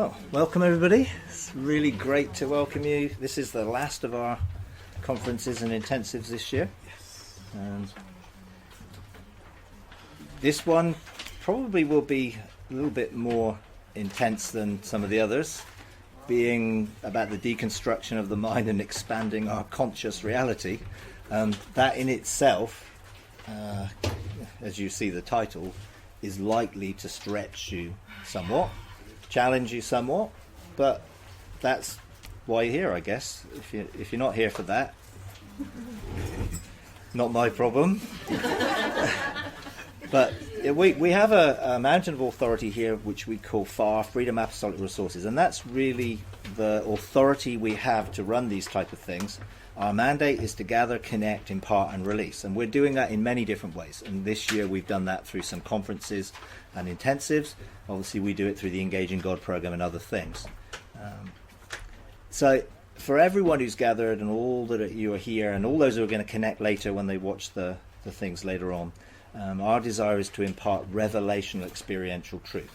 Well, welcome everybody. It's really great to welcome you. This is the last of our conferences and intensives this year. And this one probably will be a little bit more intense than some of the others, being about the deconstruction of the mind and expanding our conscious reality. That in itself, as you see the title, is likely to stretch you somewhat, challenge you somewhat, but that's why you're here, I guess. If you're not here for that, not my problem. But we have a mountain of authority here which we call FAR, Freedom Apostolic Resources, and that's really the authority we have to run these type of things. Our mandate is to gather, connect, impart and release, and we're doing that in many different ways, and this year we've done that through some conferences and intensives. Obviously we do it through the Engaging God program and other things. So for everyone who's gathered and all that you are here and all those who are going to connect later when they watch the things later on, our desire is to impart revelational experiential truth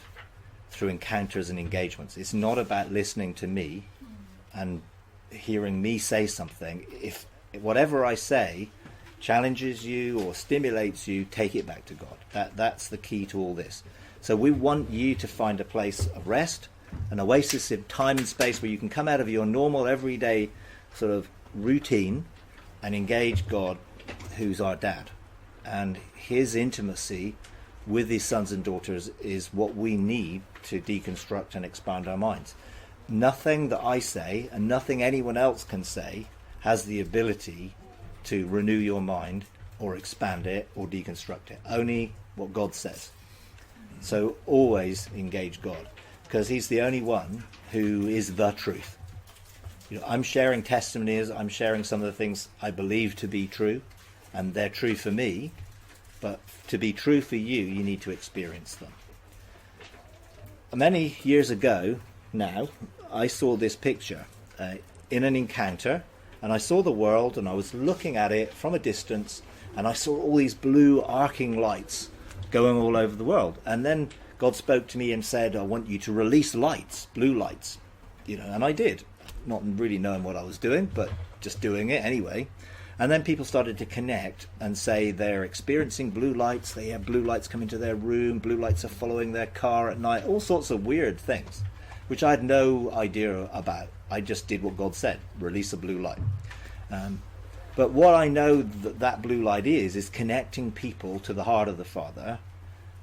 through encounters and engagements. It's not about listening to me and hearing me say something. If whatever I say challenges you or stimulates you, take it back to God. That's the key to all this. So we want you to find a place of rest, an oasis of time and space where you can come out of your normal everyday sort of routine and engage God, who's our dad. And his intimacy with his sons and daughters is what we need to deconstruct and expand our minds. Nothing that I say and nothing anyone else can say has the ability to renew your mind or expand it or deconstruct it. Only what God says. So always engage God, because he's the only one who is the truth. You know, I'm sharing testimonies, I'm sharing some of the things I believe to be true, and they're true for me, but to be true for you, you need to experience them. Many years ago now, I saw this picture in an encounter, and I saw the world, and I was looking at it from a distance, and I saw all these blue arcing lights going all over the world. And then God spoke to me and said, I want you to release lights, blue lights. You know, and I did, not really knowing what I was doing, but just doing it anyway. And then people started to connect and say they're experiencing blue lights, they have blue lights come into their room, blue lights are following their car at night, all sorts of weird things, which I had no idea about. I just did what God said, release a blue light. But what I know that blue light is connecting people to the heart of the Father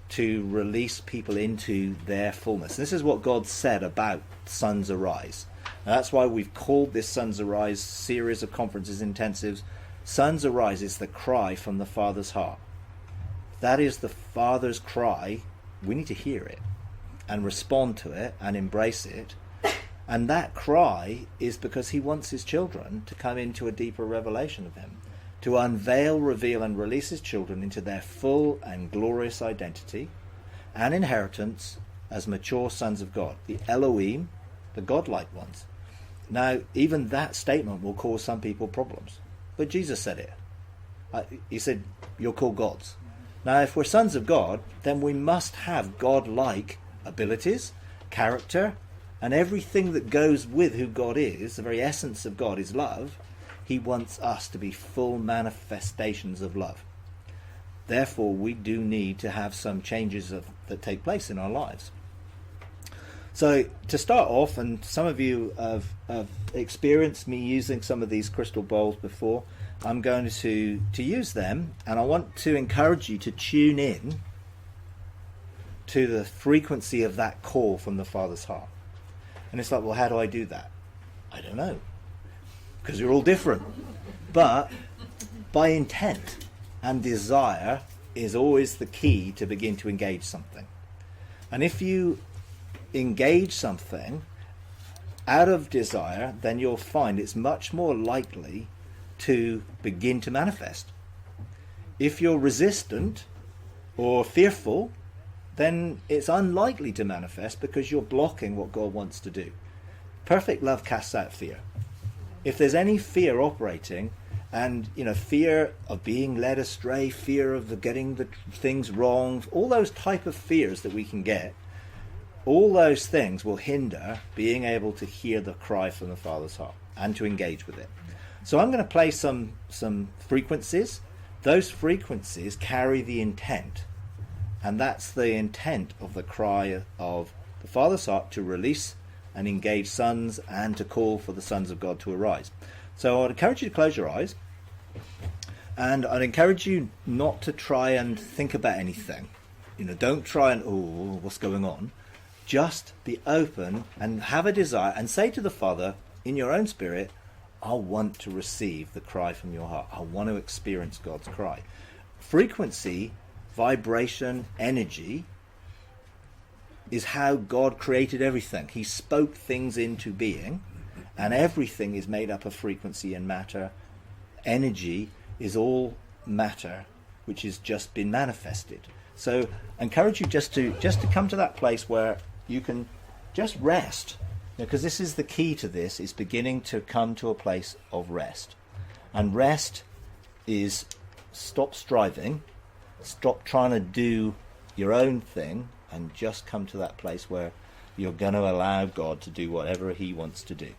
to release people into their fullness. This is what God said about Sons Arise. Now, that's why we've called this Sons Arise series of conferences intensives. Sons Arise is the cry from the Father's heart. That is the Father's cry. We need to hear it and respond to it and embrace it. And that cry is because he wants his children to come into a deeper revelation of him, to unveil, reveal and release his children into their full and glorious identity and inheritance as mature sons of God, the Elohim, the godlike ones. Now, even that statement will cause some people problems, but Jesus said it. He said, you're called gods. Now, if we're sons of God, then we must have God-like abilities, character, and everything that goes with who God is. The very essence of God is love. He wants us to be full manifestations of love. Therefore, we do need to have some changes that take place in our lives. So, to start off, and some of you have experienced me using some of these crystal bowls before, I'm going to use them, and I want to encourage you to tune in to the frequency of that call from the Father's heart. And it's like, well, how do I do that? I don't know, because you're all different. But by intent and desire is always the key to begin to engage something. And if you engage something out of desire, then you'll find it's much more likely to begin to manifest. If you're resistant or fearful, then it's unlikely to manifest because you're blocking what God wants to do. Perfect love casts out fear. If there's any fear operating, and fear of being led astray, fear of getting the things wrong, all those type of fears that we can get, all those things will hinder being able to hear the cry from the Father's heart and to engage with it. So I'm going to play some frequencies. Those frequencies carry the intent, and that's the intent of the cry of the Father's heart to release and engage sons and to call for the sons of God to arise. So I'd encourage you to close your eyes, and I'd encourage you not to try and think about anything. Don't try and, what's going on? Just be open and have a desire and say to the Father in your own spirit, I want to receive the cry from your heart. I want to experience God's cry. Frequency, vibration, energy is how God created everything. He spoke things into being, and everything is made up of frequency and matter. Energy is all matter which has just been manifested. So I encourage you just to come to that place where you can just rest, because this is the key to this, is beginning to come to a place of rest. And rest is stop striving, stop trying to do your own thing, and just come to that place where you're going to allow God to do whatever he wants to do.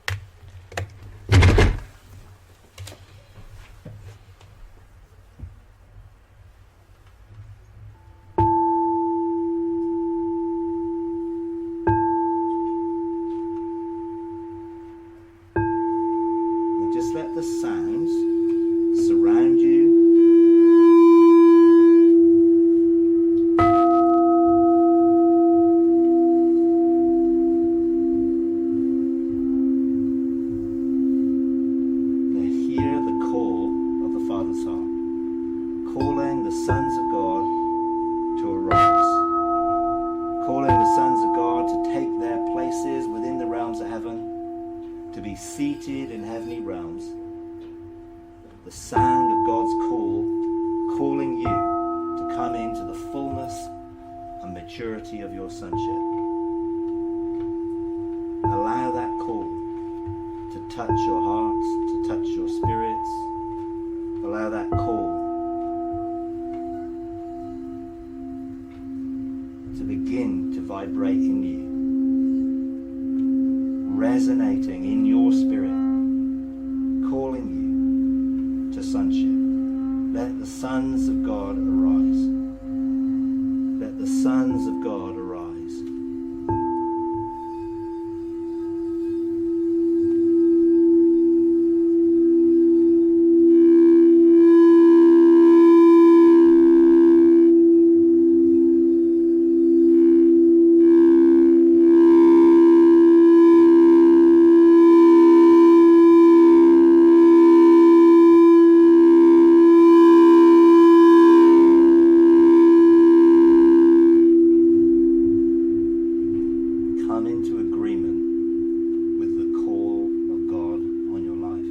Just let the sounds surround you. Hear the call of the Father's heart, calling the sons of God to arise, calling the sons of God to take their places within the realms of heaven, to be seated in heavenly realms. The sound of God's call, calling you to come into the fullness and maturity of your sonship. Allow that call to touch your hearts, to touch your spirits. Allow that call to begin to vibrate in you, resonating in your spirit, calling you to sonship. Let the sons of God arise. Let the sons of God arise. Come into agreement with the call of God on your life.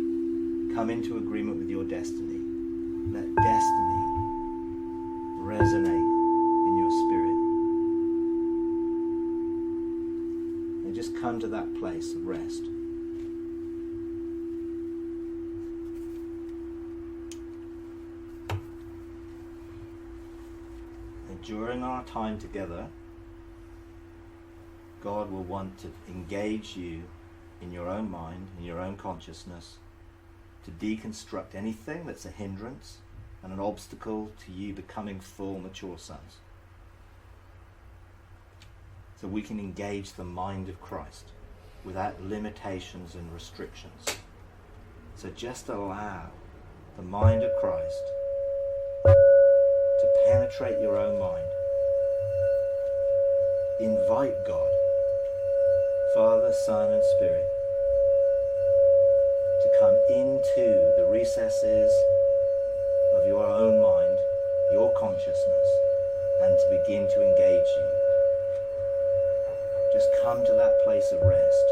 Come into agreement with your destiny. Let destiny resonate in your spirit. And just come to that place of rest. And during our time together, God will want to engage you in your own mind, in your own consciousness, to deconstruct anything that's a hindrance and an obstacle to you becoming full, mature sons. So we can engage the mind of Christ without limitations and restrictions. So just allow the mind of Christ to penetrate your own mind. Invite God, Father, Son, and Spirit, to come into the recesses of your own mind, your consciousness, and to begin to engage you. Just come to that place of rest.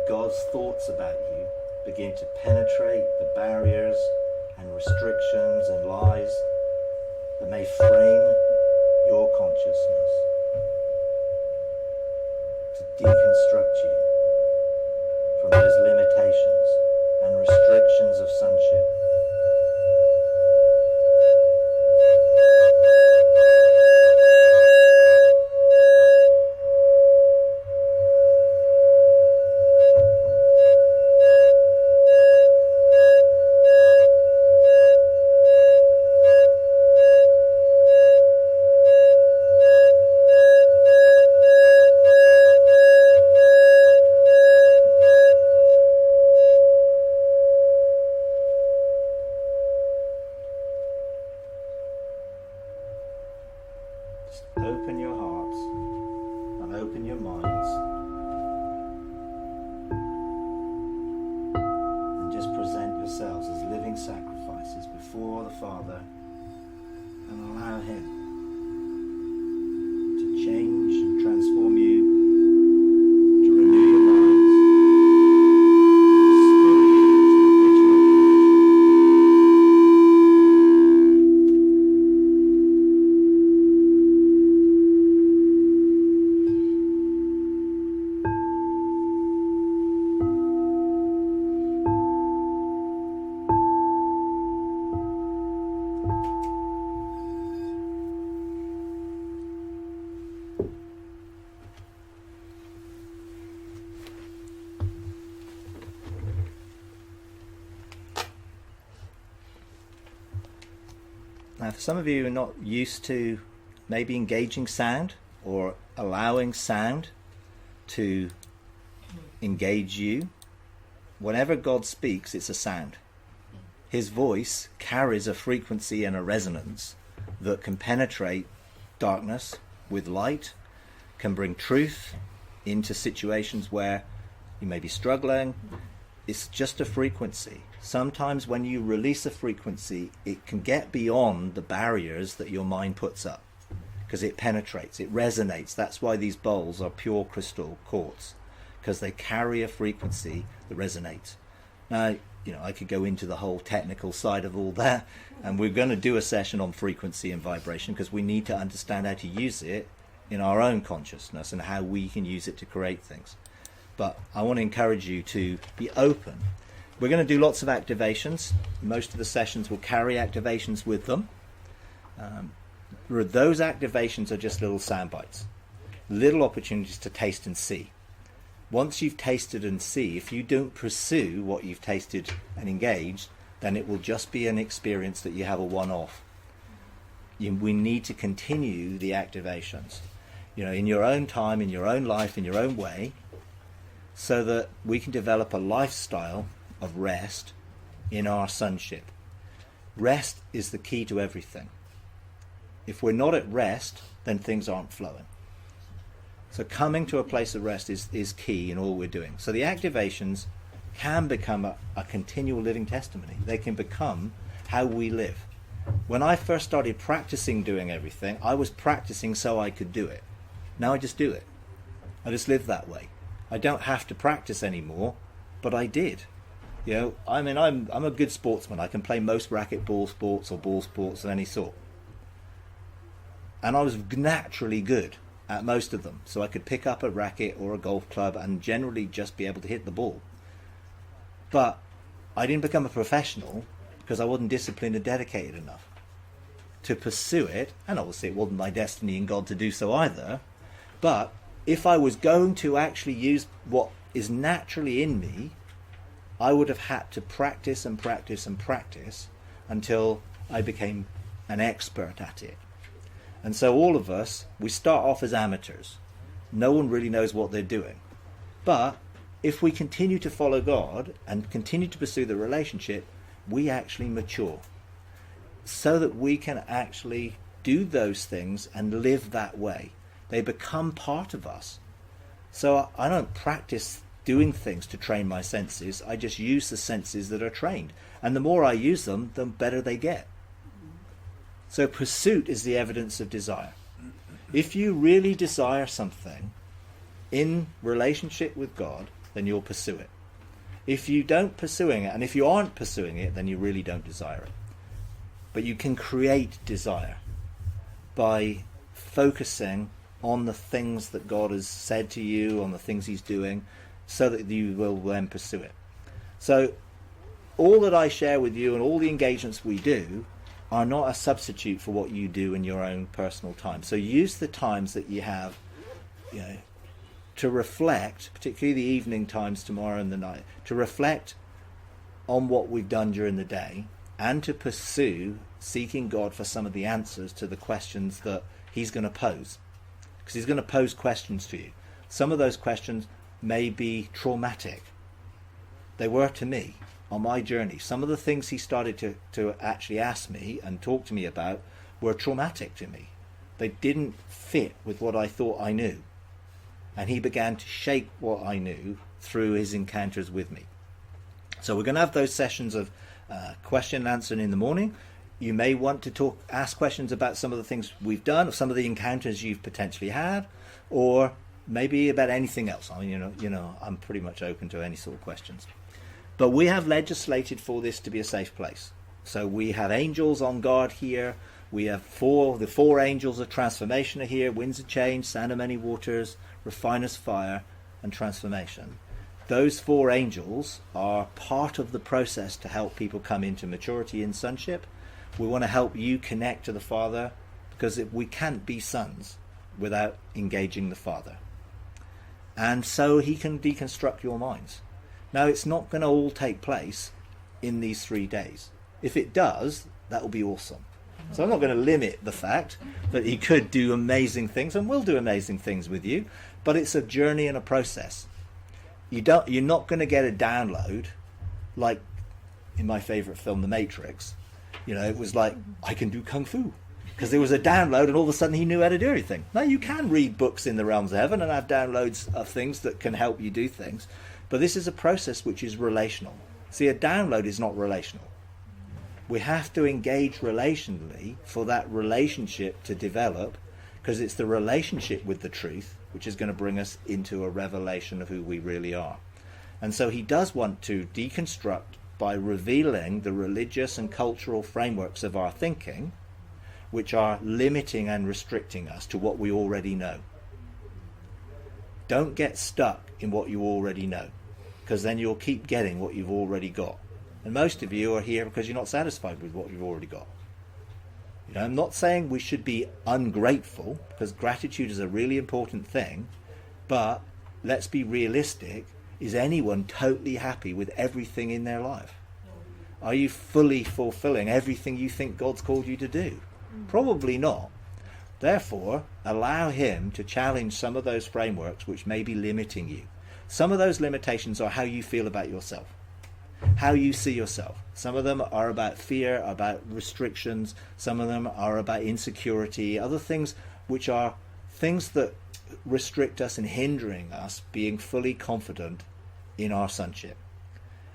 God's thoughts about you begin to penetrate the barriers and restrictions and lies that may frame your consciousness, to deconstruct you from those limitations and restrictions of sonship. Open your hearts and open your minds and just present yourselves as living sacrifices before the Father and allow Him to change and transform you, to renew your minds, restore you to the original Now, for some of you who are not used to maybe engaging sound or allowing sound to engage you, whenever God speaks, it's a sound. His voice carries a frequency and a resonance that can penetrate darkness with light, can bring truth into situations where you may be struggling. It's just a frequency. Sometimes when you release a frequency, it can get beyond the barriers that your mind puts up because it penetrates, it resonates. That's why these bowls are pure crystal quartz, because they carry a frequency that resonates. Now, I could go into the whole technical side of all that, and we're going to do a session on frequency and vibration because we need to understand how to use it in our own consciousness and how we can use it to create things. But I want to encourage you to be open. We're going to do lots of activations. Most of the sessions will carry activations with them. Those activations are just little sound bites, little opportunities to taste and see. Once you've tasted and see, if you don't pursue what you've tasted and engaged, then it will just be an experience that you have a one-off. We need to continue the activations, in your own time, in your own life, in your own way, so that we can develop a lifestyle of rest in our sonship. Rest is the key to everything. If we're not at rest, then things aren't flowing. So coming to a place of rest is key in all we're doing. So the activations can become a continual living testimony. They can become how we live. When I first started practicing doing everything, I was practicing so I could do it. Now I just do it. I just live that way. I don't have to practice anymore, but I did. I'm a good sportsman. I can play most racquetball sports or ball sports of any sort. And I was naturally good at most of them. So I could pick up a racket or a golf club and generally just be able to hit the ball. But I didn't become a professional because I wasn't disciplined and dedicated enough to pursue it. And obviously it wasn't my destiny in God to do so either. But if I was going to actually use what is naturally in me, I would have had to practice and practice and practice until I became an expert at it. And so all of us, we start off as amateurs. No one really knows what they're doing. But if we continue to follow God and continue to pursue the relationship, we actually mature so that we can actually do those things and live that way. They become part of us. So I don't practice doing things to train my senses. I just use the senses that are trained. And the more I use them, the better they get. So pursuit is the evidence of desire. If you really desire something in relationship with God, then you'll pursue it. If you don't pursuing it, and if you aren't pursuing it, then you really don't desire it. But you can create desire by focusing on the things that God has said to you, on the things he's doing, so that you will then pursue it. So all that I share with you and all the engagements we do are not a substitute for what you do in your own personal time. So use the times that you have, to reflect, particularly the evening times tomorrow and the night, to reflect on what we've done during the day and to pursue seeking God for some of the answers to the questions that he's going to pose. Because he's going to pose questions to you. Some of those questions may be traumatic. They were to me on my journey. Some of the things he started to actually ask me and talk to me about were traumatic to me. They didn't fit with what I thought I knew. And he began to shape what I knew through his encounters with me. So we're going to have those sessions of question and answer in the morning. You may want to ask questions about some of the things we've done, or some of the encounters you've potentially had, or maybe about anything else. I mean, I'm pretty much open to any sort of questions. But we have legislated for this to be a safe place. So we have angels on guard here. We have the four angels of transformation are here: winds of change, sound of many waters, refiner's fire, and transformation. Those four angels are part of the process to help people come into maturity in sonship. We want to help you connect to the Father, because we can't be sons without engaging the Father. And so he can deconstruct your minds. Now, it's not going to all take place in these 3 days. If it does, that will be awesome. So I'm not going to limit the fact that he could do amazing things, and will do amazing things with you, but it's a journey and a process. You're not going to get a download like in my favorite film, The Matrix. It was like, I can do kung fu, because there was a download and all of a sudden he knew how to do everything. Now, you can read books in the realms of heaven and have downloads of things that can help you do things, but this is a process which is relational. See, a download is not relational. We have to engage relationally for that relationship to develop, because it's the relationship with the truth which is going to bring us into a revelation of who we really are. And so he does want to deconstruct by revealing the religious and cultural frameworks of our thinking, which are limiting and restricting us to what we already know. Don't get stuck in what you already know, because then you'll keep getting what you've already got. And most of you are here because you're not satisfied with what you've already got. I'm not saying we should be ungrateful, because gratitude is a really important thing, but let's be realistic. Is anyone totally happy with everything in their life? Are you fully fulfilling everything you think God's called you to do? Probably not. Therefore, allow him to challenge some of those frameworks which may be limiting you. Some of those limitations are how you feel about yourself, how you see yourself. Some of them are about fear, about restrictions. Some of them are about insecurity. Other things which are things that restrict us and hindering us being fully confident in our sonship.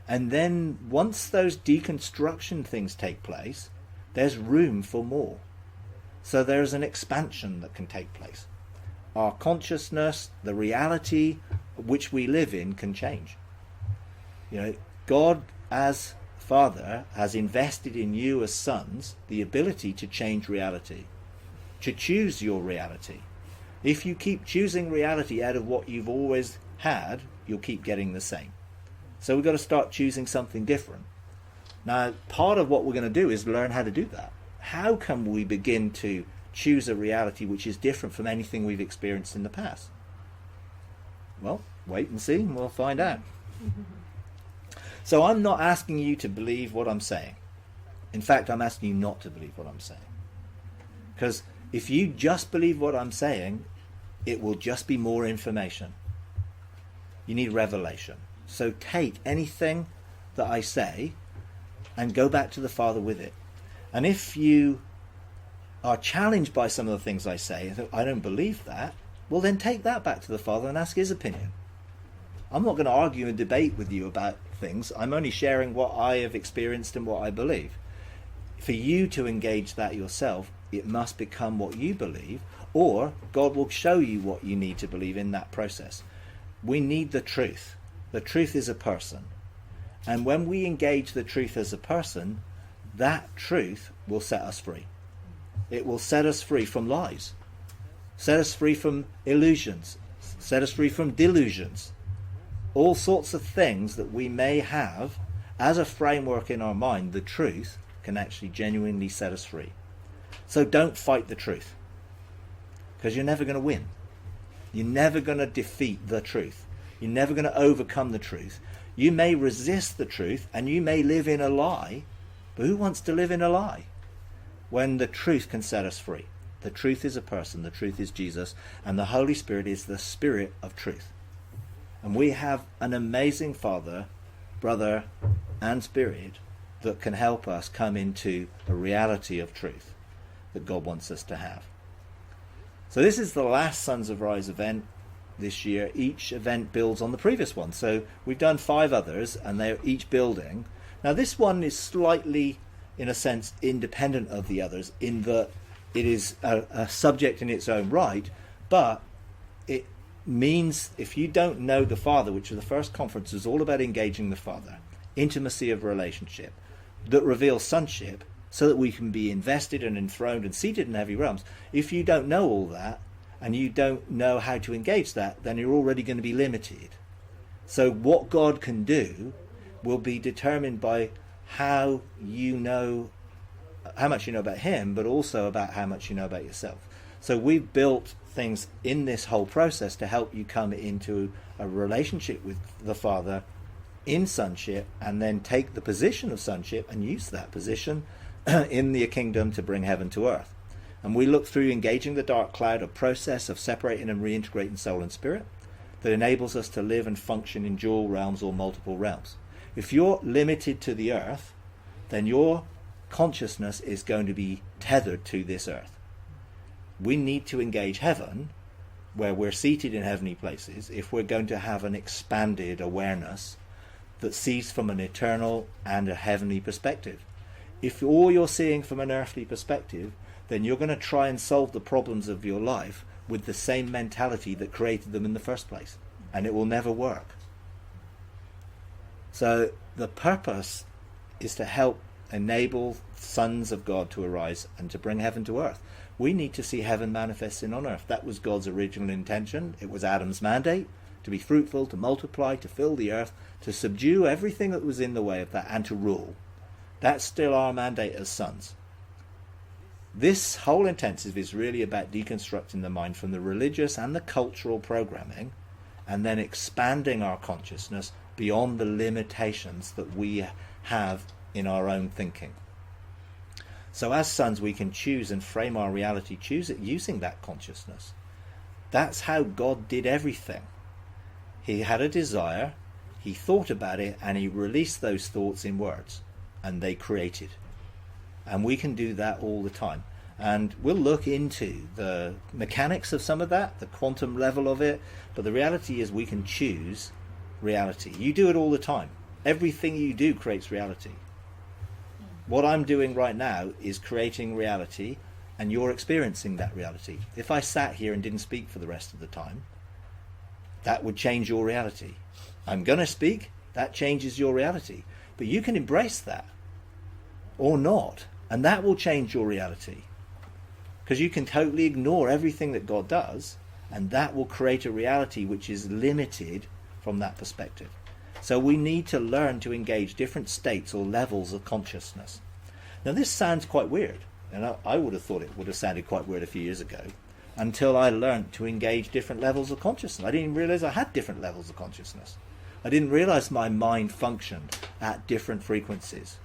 And then once those deconstruction things take place, there's room for more. So there's an expansion that can take place. Our consciousness, the reality which we live in, can change. God as Father has invested in you as sons the ability to change reality, to choose your reality. If you keep choosing reality out of what you've always had, you'll keep getting the same. So we've got to start choosing something different. Now, part of what we're going to do is learn how to do that. How can we begin to choose a reality which is different from anything we've experienced in the past? Well, wait and see, and we'll find out. So I'm not asking you to believe what I'm saying. In fact, I'm asking you not to believe what I'm saying. Because if you just believe what I'm saying, it will just be more information. You need revelation. So take anything that I say and go back to the Father with it. And if you are challenged by some of the things I say, and I don't believe that, well, then take that back to the Father and ask his opinion. I'm not going to argue and debate with you about things. I'm only sharing what I have experienced and what I believe. For you to engage that yourself, it must become what you believe, or God will show you what you need to believe in that process. We need the truth. The truth is a person. And when we engage the truth as a person, that truth will set us free. It will set us free from lies, set us free from illusions, set us free from delusions. All sorts of things that we may have as a framework in our mind, the truth can actually genuinely set us free. So don't fight the truth, because you're never going to win. You're never going to defeat the truth. You're never going to overcome the truth. You may resist the truth and you may live in a lie, but who wants to live in a lie when the truth can set us free? The truth is a person, the truth is Jesus, and the Holy Spirit is the Spirit of truth. And we have an amazing Father, Brother, and Spirit that can help us come into the reality of truth that God wants us to have. So this is the last Sons of Rise event this year. Each event builds on the previous one. So we've done 5 others, and they're each building. Now this one is slightly, in a sense, independent of the others, in that it is a subject in its own right, but it means if you don't know the Father, which is the first conference is all about engaging the Father, intimacy of relationship that reveals sonship, so that we can be invested and enthroned and seated in heavenly realms. If you don't know all that, and you don't know how to engage that, then you're already going to be limited. So what God can do will be determined by how you know, how much you know about him, but also about how much you know about yourself. So we've built things in this whole process to help you come into a relationship with the Father in sonship, and then take the position of sonship and use that position in the kingdom to bring heaven to earth. And we look through engaging the dark cloud, a process of separating and reintegrating soul and spirit that enables us to live and function in dual realms or multiple realms. If you're limited to the earth, then your consciousness is going to be tethered to this earth. We need to engage heaven, where we're seated in heavenly places, if we're going to have an expanded awareness that sees from an eternal and a heavenly perspective. If all you're seeing from an earthly perspective, then you're going to try and solve the problems of your life with the same mentality that created them in the first place, and it will never work. So the purpose is to help enable sons of God to arise and to bring heaven to earth. We need to see heaven manifesting on earth. That was God's original intention. It was Adam's mandate, to be fruitful, to multiply, to fill the earth, to subdue everything that was in the way of that, and to rule. That's still our mandate as sons. This whole intensive is really about deconstructing the mind from the religious and the cultural programming, and then expanding our consciousness beyond the limitations that we have in our own thinking. So as sons, we can choose and frame our reality, choose it using that consciousness. That's how God did everything. He had a desire, he thought about it, and he released those thoughts in words, and they created. And we can do that all the time. And we'll look into the mechanics of some of that, the quantum level of it, but the reality is we can choose reality. You do it all the time. Everything you do creates reality. What I'm doing right now is creating reality, and you're experiencing that reality. If I sat here and didn't speak for the rest of the time, that would change your reality. I'm going to speak, that changes your reality. But you can embrace that, or not, and that will change your reality. Because you can totally ignore everything that God does, and that will create a reality which is limited from that perspective. So we need to learn to engage different states or levels of consciousness. Now this sounds quite weird, and I would have thought it would have sounded quite weird a few years ago, until I learned to engage different levels of consciousness. I didn't even realize I had different levels of consciousness. I didn't realize my mind functioned at different frequencies.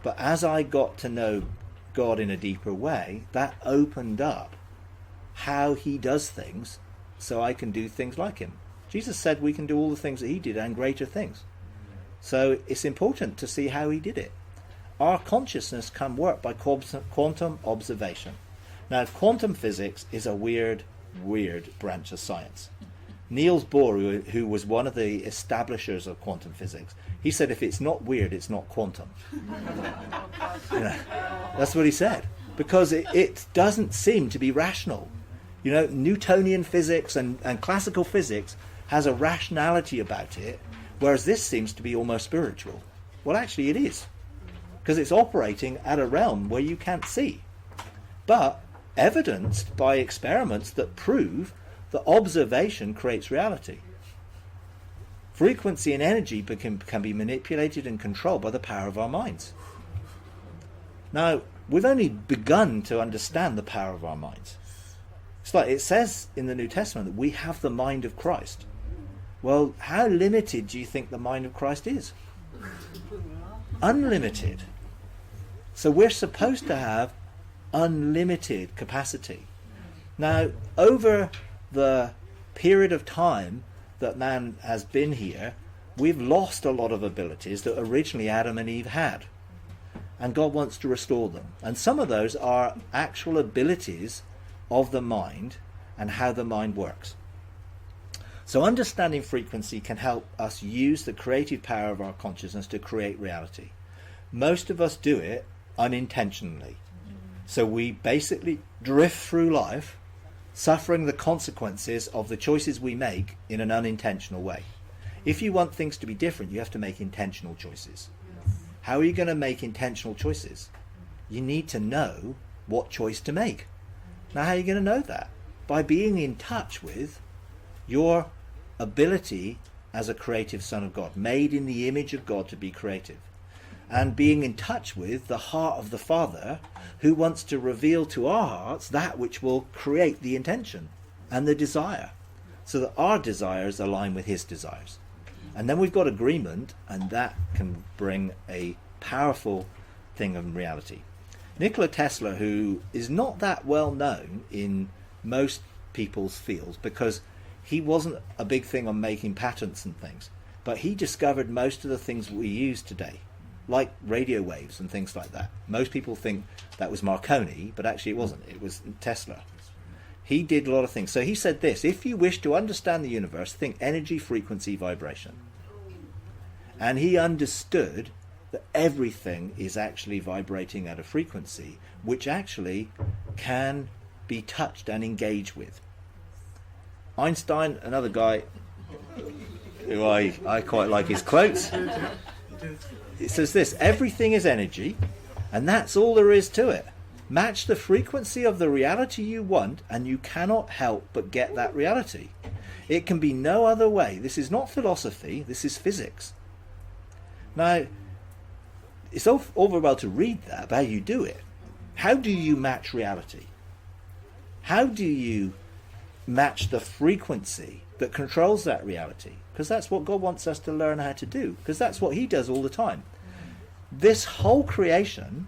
But as I got to know God in a deeper way, that opened up how he does things, so I can do things like him. Jesus said we can do all the things that he did and greater things. So it's important to see how he did it. Our consciousness can work by quantum observation. Now, quantum physics is a weird branch of science. Niels Bohr, who was one of the establishers of quantum physics, he said if it's not weird, it's not quantum. That's what he said. Because it doesn't seem to be rational. Newtonian physics and classical physics has a rationality about it, whereas this seems to be almost spiritual. Well, actually it is, because it's operating at a realm where you can't see, but evidenced by experiments that prove that observation creates reality. Frequency and energy can be manipulated and controlled by the power of our minds. Now, we've only begun to understand the power of our minds. It's like it says in the New Testament that we have the mind of Christ. Well, how limited do you think the mind of Christ is? Unlimited. So we're supposed to have unlimited capacity. Now, over the period of time that man has been here, we've lost a lot of abilities that originally Adam and Eve had. And God wants to restore them. And some of those are actual abilities of the mind and how the mind works. So understanding frequency can help us use the creative power of our consciousness to create reality. Most of us do it unintentionally. So we basically drift through life suffering the consequences of the choices we make in an unintentional way. If you want things to be different, you have to make intentional choices. How are you going to make intentional choices? You need to know what choice to make. Now, how are you going to know that? By being in touch with your ability as a creative son of God, made in the image of God to be creative. And being in touch with the heart of the Father, who wants to reveal to our hearts that which will create the intention and the desire, so that our desires align with his desires. And then we've got agreement, and that can bring a powerful thing of reality. Nikola Tesla, who is not that well known in most people's fields, because he wasn't a big thing on making patents and things, but he discovered most of the things we use today, like radio waves and things like that. Most people think that was Marconi, but actually it wasn't. It was Tesla. He did a lot of things. So he said this: if you wish to understand the universe, think energy, frequency, vibration. And he understood that everything is actually vibrating at a frequency which actually can be touched and engaged with. Einstein, another guy who I quite like his quotes, it says this: everything is energy, and that's all there is to it. Match the frequency of the reality you want, and you cannot help but get that reality. It can be no other way. This is not philosophy, this is physics. Now, it's all very well to read that, but how you do it. How do you match reality? How do you match the frequency that controls that reality? Because that's what God wants us to learn how to do, because that's what he does all the time. This whole creation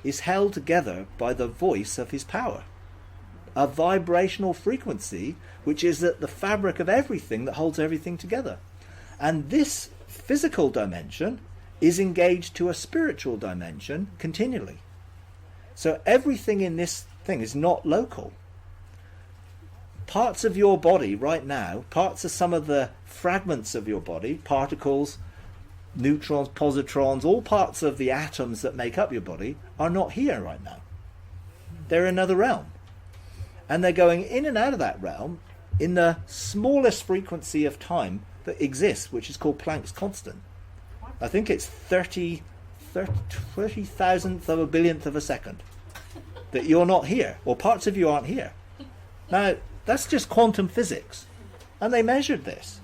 is held together by the voice of his power, a vibrational frequency which is at the fabric of everything that holds everything together. And this physical dimension is engaged to a spiritual dimension continually. So everything in this thing is not local. Parts of your body right now, parts of some of the fragments of your body, particles, neutrons, positrons, all parts of the atoms that make up your body are not here right now. They're in another realm. And they're going in and out of that realm in the smallest frequency of time that exists, which is called Planck's constant. I think it's 30,000th of a billionth of a second that you're not here, or parts of you aren't here. Now, that's just quantum physics. And they measured this.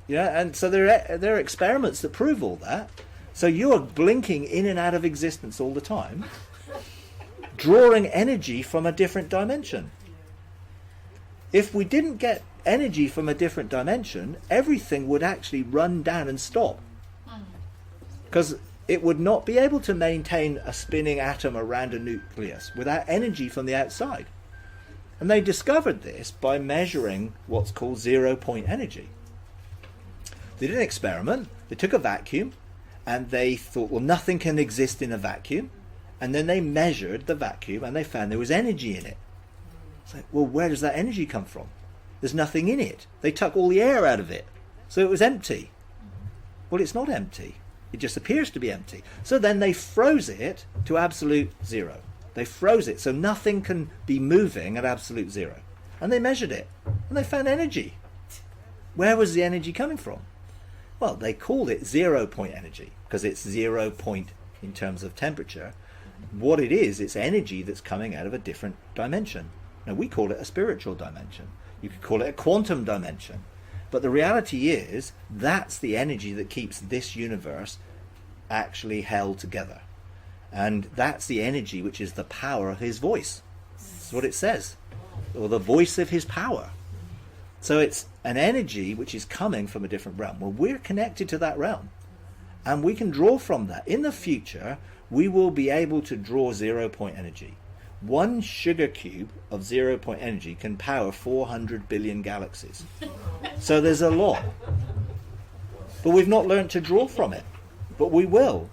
And so there are experiments that prove all that. So you're blinking in and out of existence all the time, drawing energy from a different dimension. If we didn't get energy from a different dimension, everything would actually run down and stop. Because it would not be able to maintain a spinning atom around a nucleus without energy from the outside. And they discovered this by measuring what's called zero-point energy. They did an experiment. They took a vacuum and they thought, well, nothing can exist in a vacuum. And then they measured the vacuum and they found there was energy in it. It's like, well, where does that energy come from? There's nothing in it. They took all the air out of it. So it was empty. Well, it's not empty. It just appears to be empty. So then they froze it to absolute zero. They froze it so nothing can be moving at absolute zero. And they measured it. And they found energy. Where was the energy coming from? Well, they called it 0 point energy because it's 0 point in terms of temperature. What it is, it's energy that's coming out of a different dimension. Now, we call it a spiritual dimension. You could call it a quantum dimension. But the reality is, that's the energy that keeps this universe actually held together. And that's the energy which is the power of his voice. That's what it says. Or the voice of his power. So it's an energy which is coming from a different realm. Well, we're connected to that realm. And we can draw from that. In the future, we will be able to draw 0 point energy. One sugar cube of 0 point energy can power 400 billion galaxies. So there's a lot. But we've not learned to draw from it. But we will.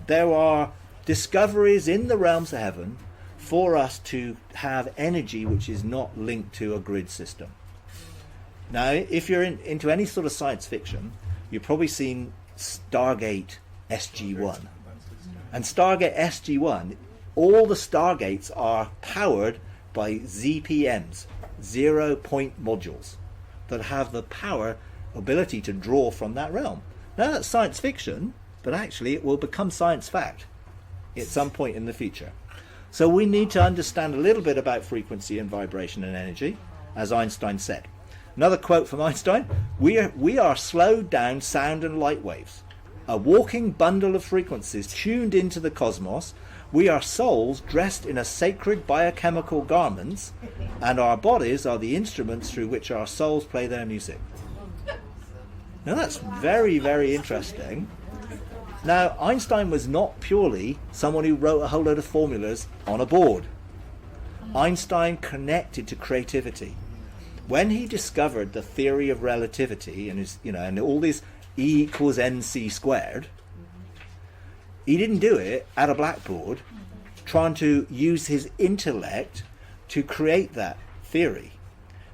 There are discoveries in the realms of heaven for us to have energy which is not linked to a grid system. Now, if you're into any sort of science fiction, you've probably seen Stargate SG-1. And Stargate SG-1, all the Stargates are powered by ZPMs, 0 point modules, that have the ability to draw from that realm. Now, that's science fiction, but actually it will become science fact at some point in the future. So we need to understand a little bit about frequency and vibration and energy, as Einstein said. Another quote from Einstein, we are slowed down sound and light waves, a walking bundle of frequencies tuned into the cosmos. We are souls dressed in a sacred biochemical garments, and our bodies are the instruments through which our souls play their music. Now that's very, very interesting. Now, Einstein was not purely someone who wrote a whole load of formulas on a board. Einstein connected to creativity. When he discovered the theory of relativity and all this E equals mc squared, he didn't do it at a blackboard trying to use his intellect to create that theory.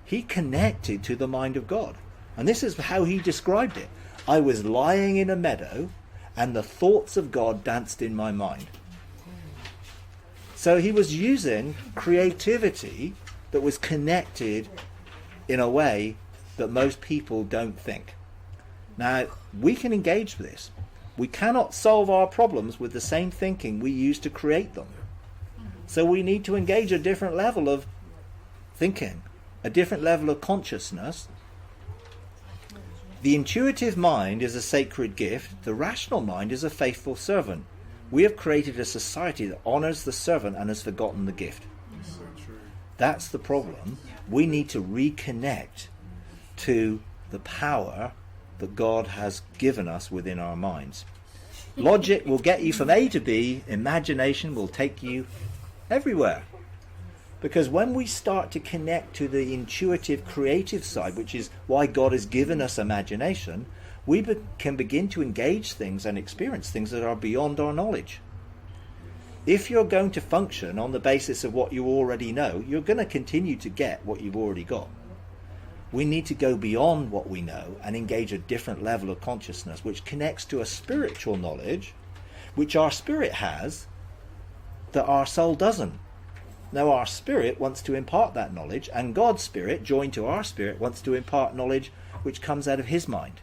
He connected to the mind of God. And this is how he described it. I was lying in a meadow and the thoughts of God danced in my mind. So he was using creativity that was connected in a way that most people don't think. Now, we can engage with this. We cannot solve our problems with the same thinking we use to create them. So we need to engage a different level of thinking, a different level of consciousness. The intuitive mind is a sacred gift. The rational mind is a faithful servant. We have created a society that honors the servant and has forgotten the gift. So true. That's the problem. We need to reconnect to the power that God has given us within our minds. Logic will get you from A to B. Imagination will take you everywhere. Because when we start to connect to the intuitive, creative side, which is why God has given us imagination, we can begin to engage things and experience things that are beyond our knowledge. If you're going to function on the basis of what you already know, you're going to continue to get what you've already got. We need to go beyond what we know and engage a different level of consciousness, which connects to a spiritual knowledge, which our spirit has, that our soul doesn't. Now, our spirit wants to impart that knowledge, and God's spirit, joined to our spirit, wants to impart knowledge which comes out of his mind,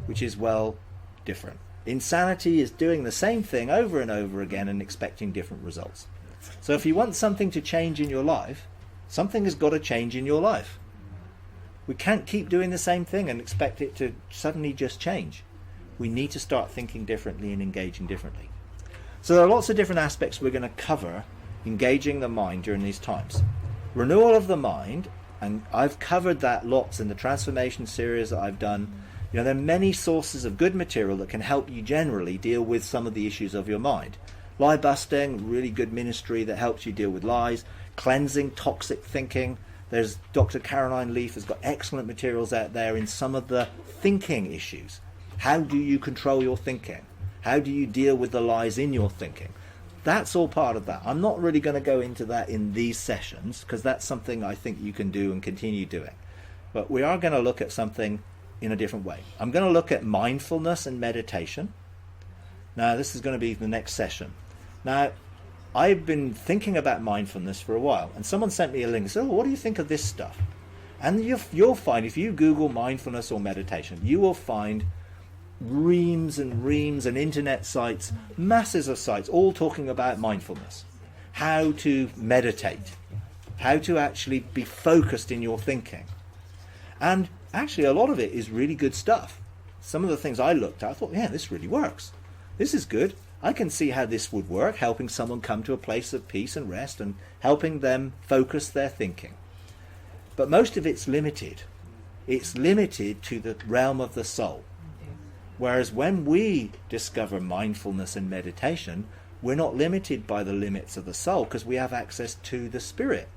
which is, well, different. Insanity is doing the same thing over and over again and expecting different results. So if you want something to change in your life, something has got to change in your life. We can't keep doing the same thing and expect it to suddenly just change. We need to start thinking differently and engaging differently. So there are lots of different aspects we're going to cover engaging the mind during these times. Renewal of the mind, and I've covered that lots in the transformation series that I've done. There are many sources of good material that can help you generally deal with some of the issues of your mind. Lie busting, really good ministry that helps you deal with lies. Cleansing toxic thinking. There's Dr. Caroline Leaf has got excellent materials out there in some of the thinking issues. How do you control your thinking? How do you deal with the lies in your thinking? That's all part of that. I'm not really going to go into that in these sessions because that's something I think you can do and continue doing. But we are going to look at something in a different way. I'm going to look at mindfulness and meditation. Now, this is going to be the next session. Now, I've been thinking about mindfulness for a while, and someone sent me a link and said, what do you think of this stuff? And you'll find, if you Google mindfulness or meditation, you will find reams and reams and internet sites, masses of sites, all talking about mindfulness. How to meditate. How to actually be focused in your thinking. And actually a lot of it is really good stuff. Some of the things I looked at, I thought, yeah, this really works. This is good. I can see how this would work, helping someone come to a place of peace and rest and helping them focus their thinking. But most of it's limited. It's limited to the realm of the soul. Whereas when we discover mindfulness and meditation, we're not limited by the limits of the soul because we have access to the spirit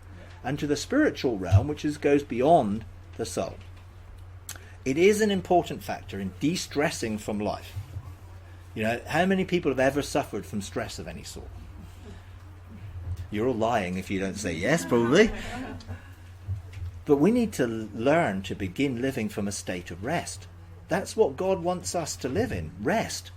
and to the spiritual realm, which goes beyond the soul. It is an important factor in de-stressing from life. You know, how many people have ever suffered from stress of any sort? You're all lying if you don't say yes, probably. But we need to learn to begin living from a state of rest. That's what God wants us to live in, rest.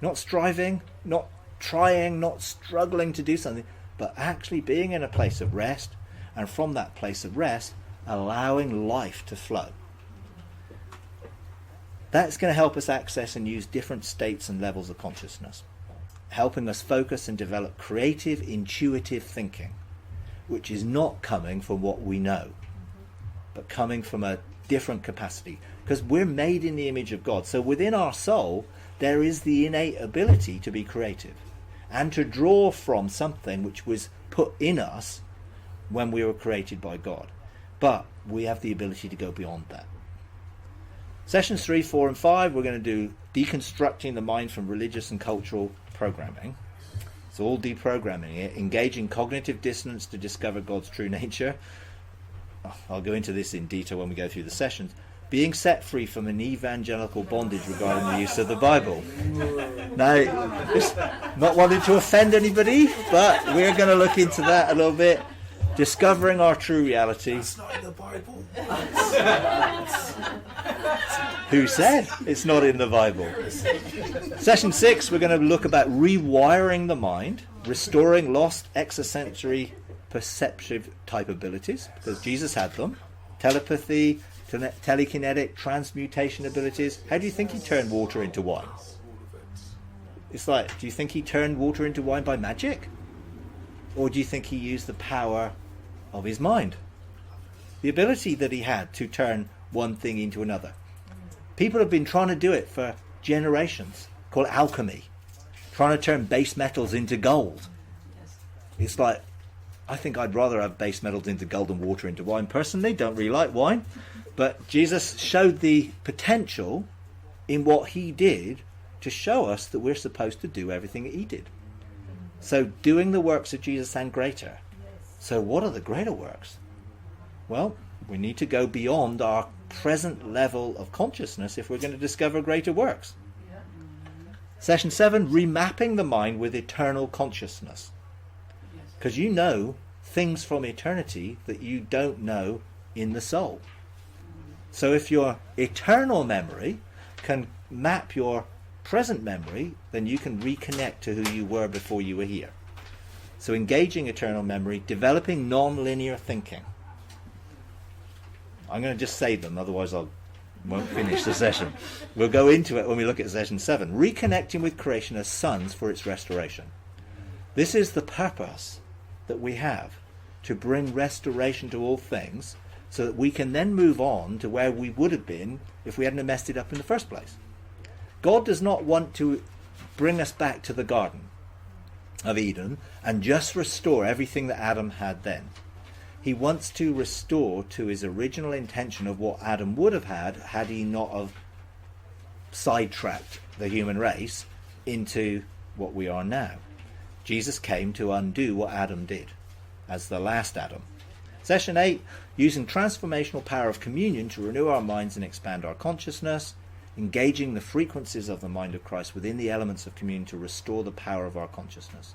Not striving, not trying, not struggling to do something, but actually being in a place of rest, and from that place of rest, allowing life to flow. That's going to help us access and use different states and levels of consciousness, helping us focus and develop creative, intuitive thinking, which is not coming from what we know, but coming from a different capacity, because we're made in the image of God. So within our soul, there is the innate ability to be creative and to draw from something which was put in us when we were created by God. But we have the ability to go beyond that. Sessions 3, 4 and 5, we're going to do deconstructing the mind from religious and cultural programming. It's all deprogramming it, engaging cognitive dissonance to discover God's true nature. I'll go into this in detail when we go through the sessions. Being set free from an evangelical bondage regarding the use of the Bible. Now, it's not wanting to offend anybody, but we're going to look into that a little bit. Discovering our true reality. It's not in the Bible. Who said it's not in the Bible? Session 6, we're going to look about rewiring the mind, restoring lost extrasensory perceptive type abilities, because Jesus had them. Telepathy, telekinetic, transmutation abilities. How do you think he turned water into wine? It's like, do you think he turned water into wine by magic? Or do you think he used the power of his mind? The ability that he had to turn one thing into another. People have been trying to do it for generations, called alchemy. Trying to turn base metals into gold. It's like, I think I'd rather have base metals into gold than water into wine. Personally, don't really like wine. But Jesus showed the potential in what he did to show us that we're supposed to do everything that he did. So doing the works of Jesus and greater. So what are the greater works? Well, we need to go beyond our present level of consciousness if we're going to discover greater works. Session 7, remapping the mind with eternal consciousness. Because you know things from eternity that you don't know in the soul. So if your eternal memory can map your present memory, then you can reconnect to who you were before you were here. So engaging eternal memory, developing non-linear thinking. I'm going to just say them, otherwise I won't finish the session. We'll go into it when we look at session 7. Reconnecting with creation as sons for its restoration. This is the purpose that we have, to bring restoration to all things, so that we can then move on to where we would have been if we hadn't messed it up in the first place. God does not want to bring us back to the Garden of Eden and just restore everything that Adam had then. He wants to restore to his original intention of what Adam would have had he not have sidetracked the human race into what we are now. Jesus came to undo what Adam did as the last Adam. Session 8, using transformational power of communion to renew our minds and expand our consciousness, engaging the frequencies of the mind of Christ within the elements of communion to restore the power of our consciousness.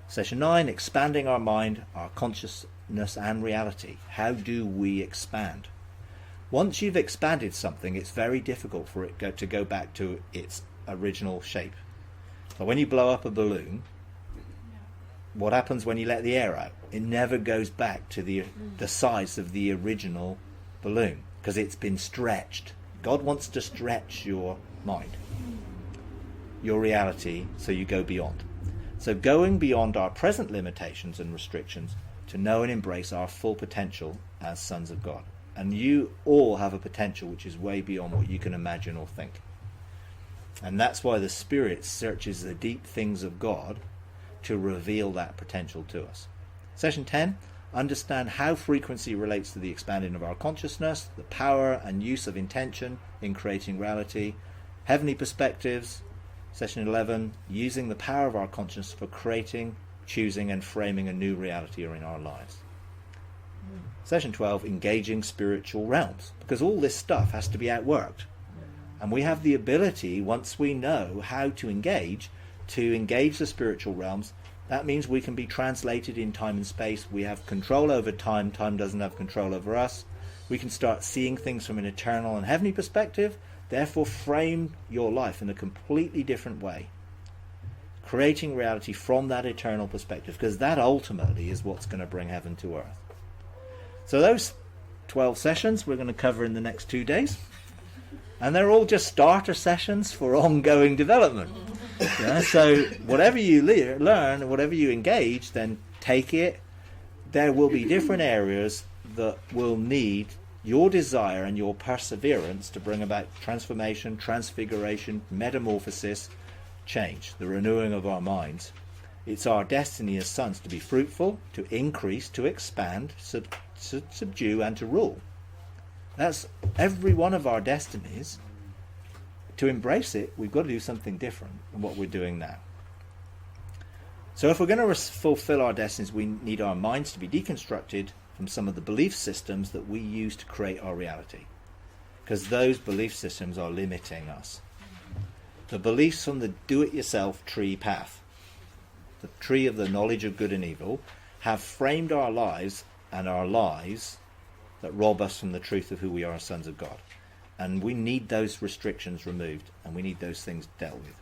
Session 9, expanding our mind, our consciousness and reality. How do we expand? Once you've expanded something, it's very difficult for it to go back to its original shape. So when you blow up a balloon, what happens when you let the air out? It never goes back to the size of the original balloon, because it's been stretched. God wants to stretch your mind, your reality, so you go beyond. So going beyond our present limitations and restrictions to know and embrace our full potential as sons of God. And you all have a potential which is way beyond what you can imagine or think. And that's why the Spirit searches the deep things of God to reveal that potential to us. Session 10, understand how frequency relates to the expanding of our consciousness, the power and use of intention in creating reality, heavenly perspectives. Session 11, using the power of our consciousness for creating, choosing and framing a new reality in our lives. Session 12, engaging spiritual realms, because all this stuff has to be outworked. And we have the ability, once we know how to engage the spiritual realms. That means we can be translated in time and space. We have control over time. Time doesn't have control over us. We can start seeing things from an eternal and heavenly perspective, therefore frame your life in a completely different way, creating reality from that eternal perspective, because that ultimately is what's going to bring heaven to earth. So those 12 sessions we're going to cover in the next 2 days. And they're all just starter sessions for ongoing development. Yeah, so whatever you learn, whatever you engage, then take it. There will be different areas that will need your desire and your perseverance to bring about transformation, transfiguration, metamorphosis, change, the renewing of our minds. It's our destiny as sons to be fruitful, to increase, to expand, subdue and to rule. That's every one of our destinies. To embrace it, we've got to do something different than what we're doing now. So if we're going to fulfill our destinies, we need our minds to be deconstructed from some of the belief systems that we use to create our reality, because those belief systems are limiting us. The beliefs from the do-it-yourself tree path, the tree of the knowledge of good and evil, have framed our lives and our lives that rob us from the truth of who we are as sons of God. And we need those restrictions removed, and we need those things dealt with.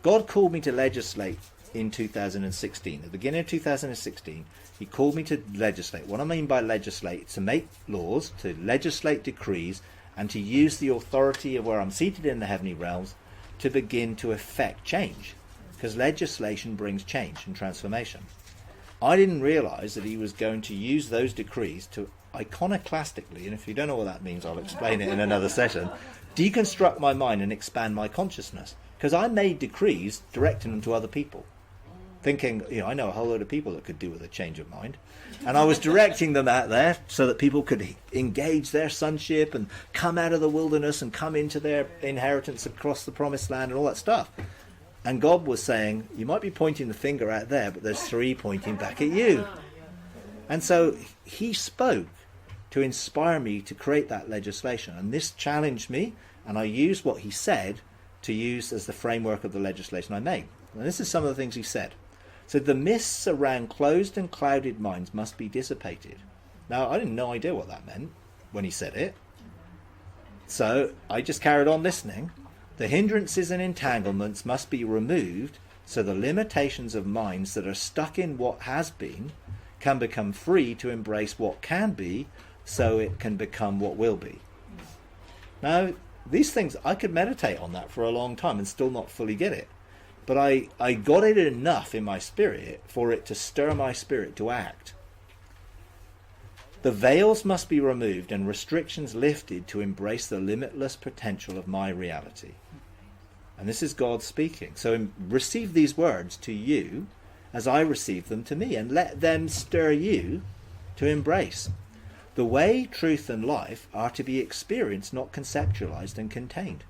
God called me to legislate in 2016. At the beginning of 2016, he called me to legislate. What I mean by legislate, to make laws, to legislate decrees, and to use the authority of where I'm seated in the heavenly realms to begin to effect change. Because legislation brings change and transformation. I didn't realize that he was going to use those decrees to iconoclastically, and if you don't know what that means, I'll explain it in another session, deconstruct my mind and expand my consciousness. Because I made decrees directing them to other people, thinking, I know a whole load of people that could do with a change of mind, and I was directing them out there so that people could engage their sonship and come out of the wilderness and come into their inheritance across the promised land and all that stuff. And God was saying, you might be pointing the finger out there, but there's 3 pointing back at you. And so he spoke to inspire me to create that legislation. And this challenged me, and I used what he said to use as the framework of the legislation I made. And this is some of the things he said. So the mists around closed and clouded minds must be dissipated. Now, I didn't no idea what that meant when he said it. So I just carried on listening. The hindrances and entanglements must be removed so the limitations of minds that are stuck in what has been can become free to embrace what can be, so it can become what will be. Now, these things, I could meditate on that for a long time and still not fully get it. But I got it enough in my spirit for it to stir my spirit to act. The veils must be removed and restrictions lifted to embrace the limitless potential of my reality. And this is God speaking. So receive these words to you as I receive them to me, and let them stir you to embrace. The way, truth and life are to be experienced, not conceptualized and contained.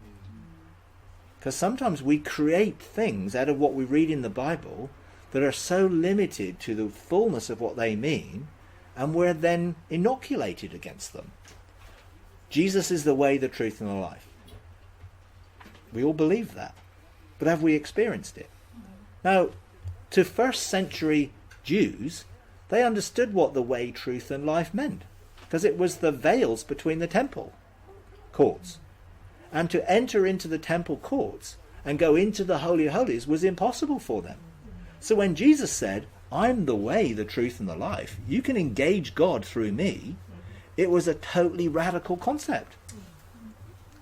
Because sometimes we create things out of what we read in the Bible that are so limited to the fullness of what they mean, and we're then inoculated against them. Jesus is the way, the truth and the life. We all believe that. But have we experienced it? Now, to first century Jews, they understood what the way, truth and life meant, because it was the veils between the temple courts. And to enter into the temple courts and go into the Holy of Holies was impossible for them. So when Jesus said, I'm the way, the truth, and the life. You can engage God through me. It was a totally radical concept,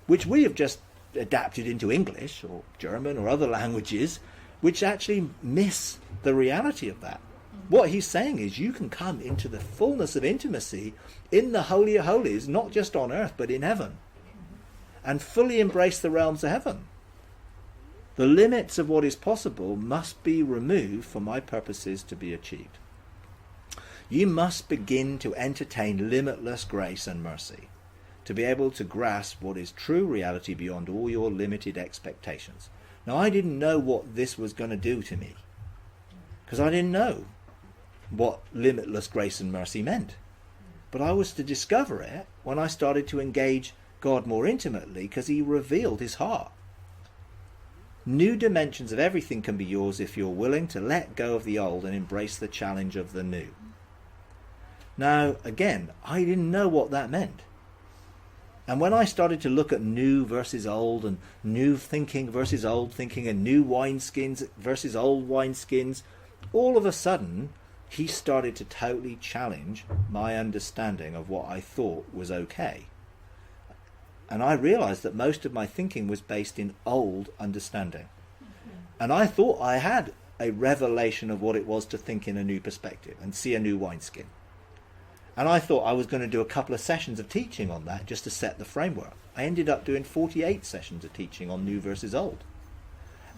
which we have just adapted into English or German or other languages, which actually miss the reality of that. What he's saying is you can come into the fullness of intimacy in the Holy of Holies, not just on earth, but in heaven, and fully embrace the realms of heaven. The limits of what is possible must be removed for my purposes to be achieved. You must begin to entertain limitless grace and mercy, to be able to grasp what is true reality beyond all your limited expectations. Now, I didn't know what this was going to do to me, because I didn't know what limitless grace and mercy meant. But I was to discover it when I started to engage God more intimately, because he revealed his heart. New dimensions of everything can be yours if you're willing to let go of the old and embrace the challenge of the new. Now, again, I didn't know what that meant. And when I started to look at new versus old, and new thinking versus old thinking, and new wineskins versus old wineskins, all of a sudden, he started to totally challenge my understanding of what I thought was okay. And I realized that most of my thinking was based in old understanding. And I thought I had a revelation of what it was to think in a new perspective and see a new wineskin. And I thought I was going to do a couple of sessions of teaching on that just to set the framework. I ended up doing 48 sessions of teaching on new versus old.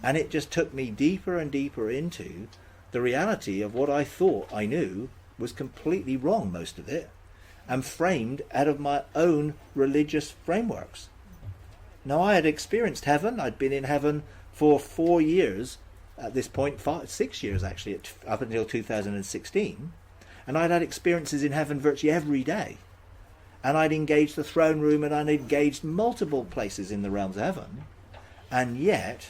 And it just took me deeper and deeper into the reality of what I thought I knew was completely wrong, most of it, and framed out of my own religious frameworks. Now, I had experienced heaven. I'd been in heaven for 4 years at this point, 6 years actually, up until 2016. And I'd had experiences in heaven virtually every day. And I'd engaged the throne room, and I'd engaged multiple places in the realms of heaven. And yet,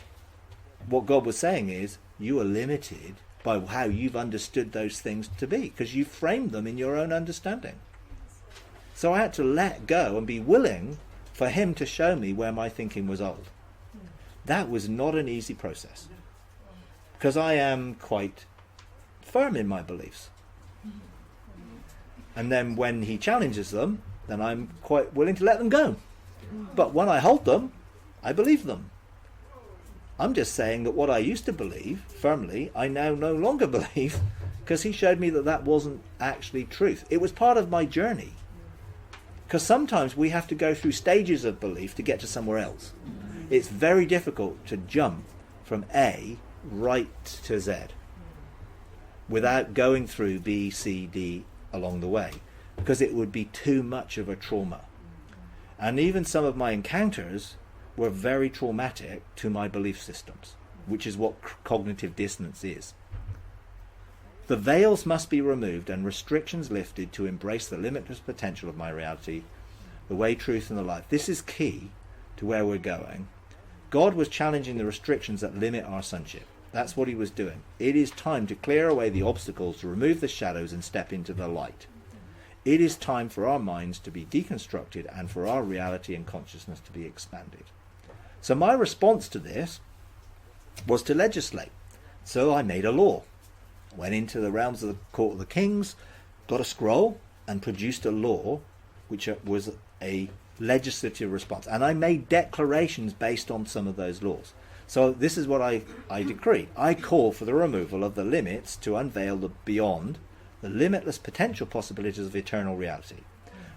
what God was saying is, you are limited by how you've understood those things to be, because you've framed them in your own understanding. So I had to let go and be willing for him to show me where my thinking was old. That was not an easy process, because I am quite firm in my beliefs. And then when he challenges them, then I'm quite willing to let them go. But when I hold them, I believe them. I'm just saying that what I used to believe firmly, I now no longer believe, because he showed me that that wasn't actually truth. It was part of my journey. Because sometimes we have to go through stages of belief to get to somewhere else. It's very difficult to jump from A right to Z without going through B, C, D along the way, because it would be too much of a trauma. And even some of my encounters were very traumatic to my belief systems, which is what cognitive dissonance is. The veils must be removed and restrictions lifted to embrace the limitless potential of my reality, the way, truth, and the life. This is key to where we're going. God was challenging the restrictions that limit our sonship. That's what he was doing. It is time to clear away the obstacles, to remove the shadows and step into the light. It is time for our minds to be deconstructed and for our reality and consciousness to be expanded. So my response to this was to legislate. So I made a law. Went into the realms of the court of the kings, got a scroll, and produced a law which was a legislative response. And I made declarations based on some of those laws. So this is what I decreed. I call for the removal of the limits to unveil the beyond, the limitless potential possibilities of eternal reality.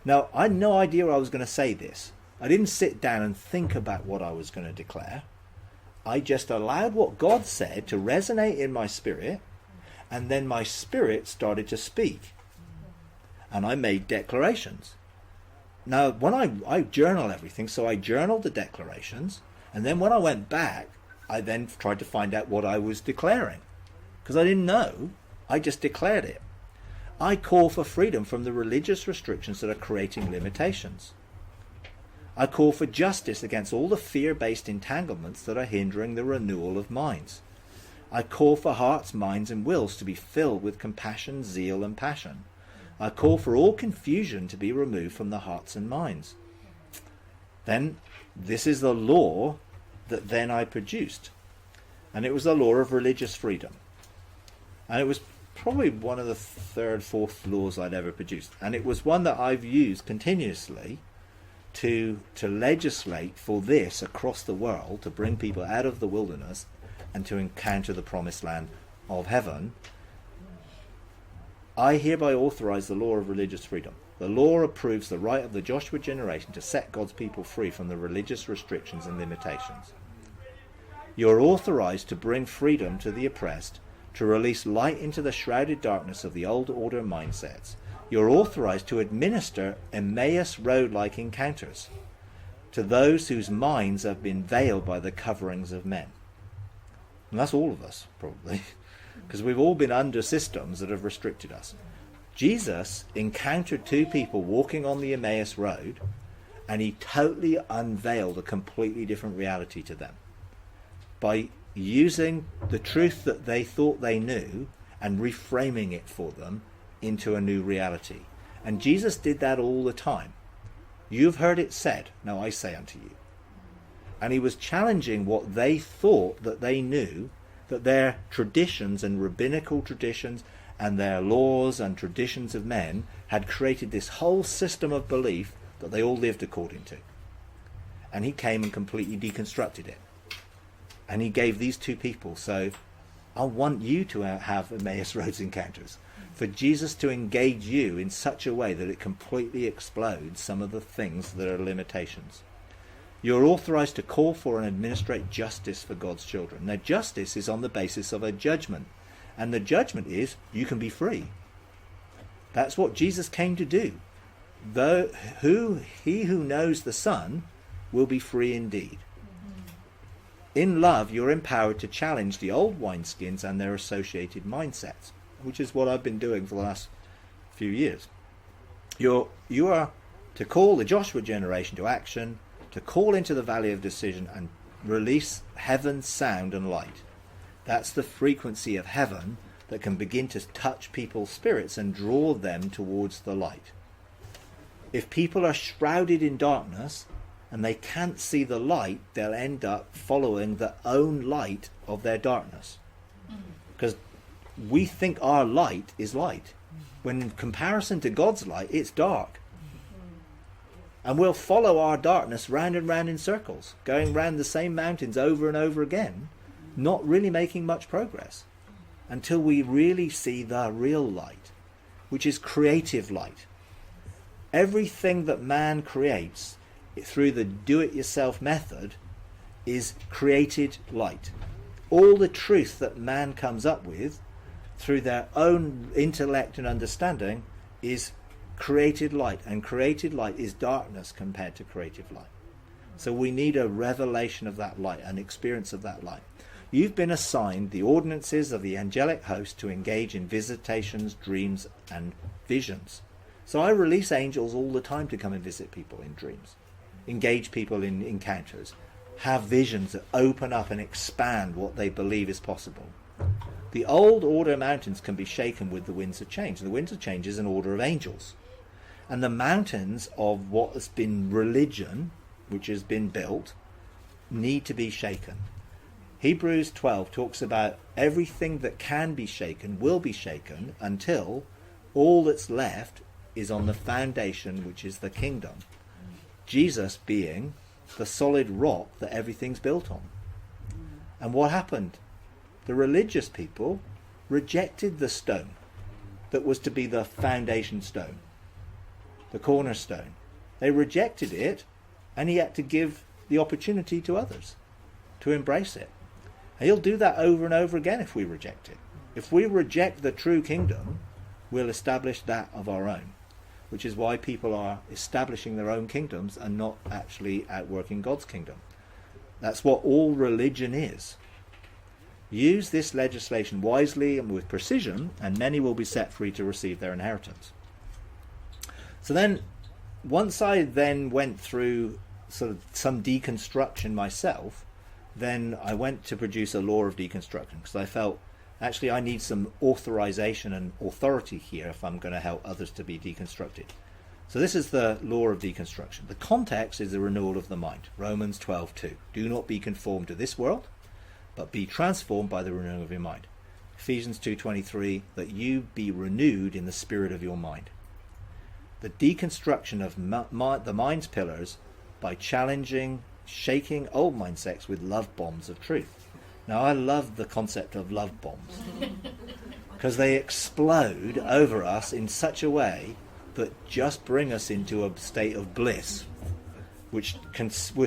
Now, I had no idea I was going to say this. I didn't sit down and think about what I was going to declare. I just allowed what God said to resonate in my spirit, and then my spirit started to speak. And I made declarations. Now, when I journal everything, so I journaled the declarations, and then when I went back, I then tried to find out what I was declaring. Because I didn't know, I just declared it. I call for freedom from the religious restrictions that are creating limitations. I call for justice against all the fear-based entanglements that are hindering the renewal of minds. I call for hearts, minds, and wills to be filled with compassion, zeal, and passion. I call for all confusion to be removed from the hearts and minds. Then, this is the law that then I produced. And it was the law of religious freedom. And it was probably one of the third, fourth laws I'd ever produced. And it was one that I've used continuously to legislate for this across the world, to bring people out of the wilderness and to encounter the promised land of heaven. I hereby authorize the law of religious freedom. The law approves the right of the Joshua generation to set God's people free from the religious restrictions and limitations. You are authorized to bring freedom to the oppressed, to release light into the shrouded darkness of the old order mindsets. You are authorized to administer Emmaus Road-like encounters to those whose minds have been veiled by the coverings of men. And that's all of us, probably, because we've all been under systems that have restricted us. Jesus encountered two people walking on the Emmaus Road, and he totally unveiled a completely different reality to them by using the truth that they thought they knew and reframing it for them into a new reality. And Jesus did that all the time. You've heard it said, now I say unto you. And he was challenging what they thought that they knew, that their traditions and rabbinical traditions and their laws and traditions of men had created this whole system of belief that they all lived according to. And he came and completely deconstructed it. And he gave these two people, so I want you to have Emmaus Roads encounters, for Jesus to engage you in such a way that it completely explodes some of the things that are limitations. You're authorized to call for and administrate justice for God's children. Now, justice is on the basis of a judgment. And the judgment is, you can be free. That's what Jesus came to do. He who knows the Son will be free indeed. In love, you're empowered to challenge the old wineskins and their associated mindsets, which is what I've been doing for the last few years. You are to call the Joshua generation to action, to call into the valley of decision and release heaven's sound and light. That's the frequency of heaven that can begin to touch people's spirits and draw them towards the light. If people are shrouded in darkness and they can't see the light, they'll end up following the own light of their darkness. Because we think our light is light. When in comparison to God's light, it's dark. And we'll follow our darkness round and round in circles, going round the same mountains over and over again, not really making much progress until we really see the real light, which is creative light. Everything that man creates through the do-it-yourself method is created light. All the truth that man comes up with through their own intellect and understanding is created light, and created light is darkness compared to creative light. So we need a revelation of that light, an experience of that light. You've been assigned the ordinances of the angelic host to engage in visitations, dreams, and visions. So I release angels all the time to come and visit people in dreams, engage people in encounters, have visions that open up and expand what they believe is possible. The old order mountains can be shaken with the winds of change. The winds of change is an order of angels. And the mountains of what has been religion, which has been built, need to be shaken. Hebrews 12 talks about everything that can be shaken will be shaken until all that's left is on the foundation, which is the kingdom. Jesus being the solid rock that everything's built on. And what happened? The religious people rejected the stone that was to be the foundation stone, the cornerstone. They rejected it, and he had to give the opportunity to others to embrace it. And he'll do that over and over again if we reject it. If we reject the true kingdom, we'll establish that of our own, which is why people are establishing their own kingdoms and not actually outworking God's kingdom. That's what all religion is. Use this legislation wisely and with precision, and many will be set free to receive their inheritance. So then, once I then went through sort of some deconstruction myself, then I went to produce a law of deconstruction, because I felt actually I need some authorization and authority here if I'm going to help others to be deconstructed. So this is the law of deconstruction. The context is the renewal of the mind. Romans 12:2. Do not be conformed to this world, but be transformed by the renewing of your mind. Ephesians 2:23, that you be renewed in the spirit of your mind. The deconstruction of the mind's pillars by challenging, shaking old mindsets with love bombs of truth. Now, I love the concept of love bombs because they explode over us in such a way that just bring us into a state of bliss, which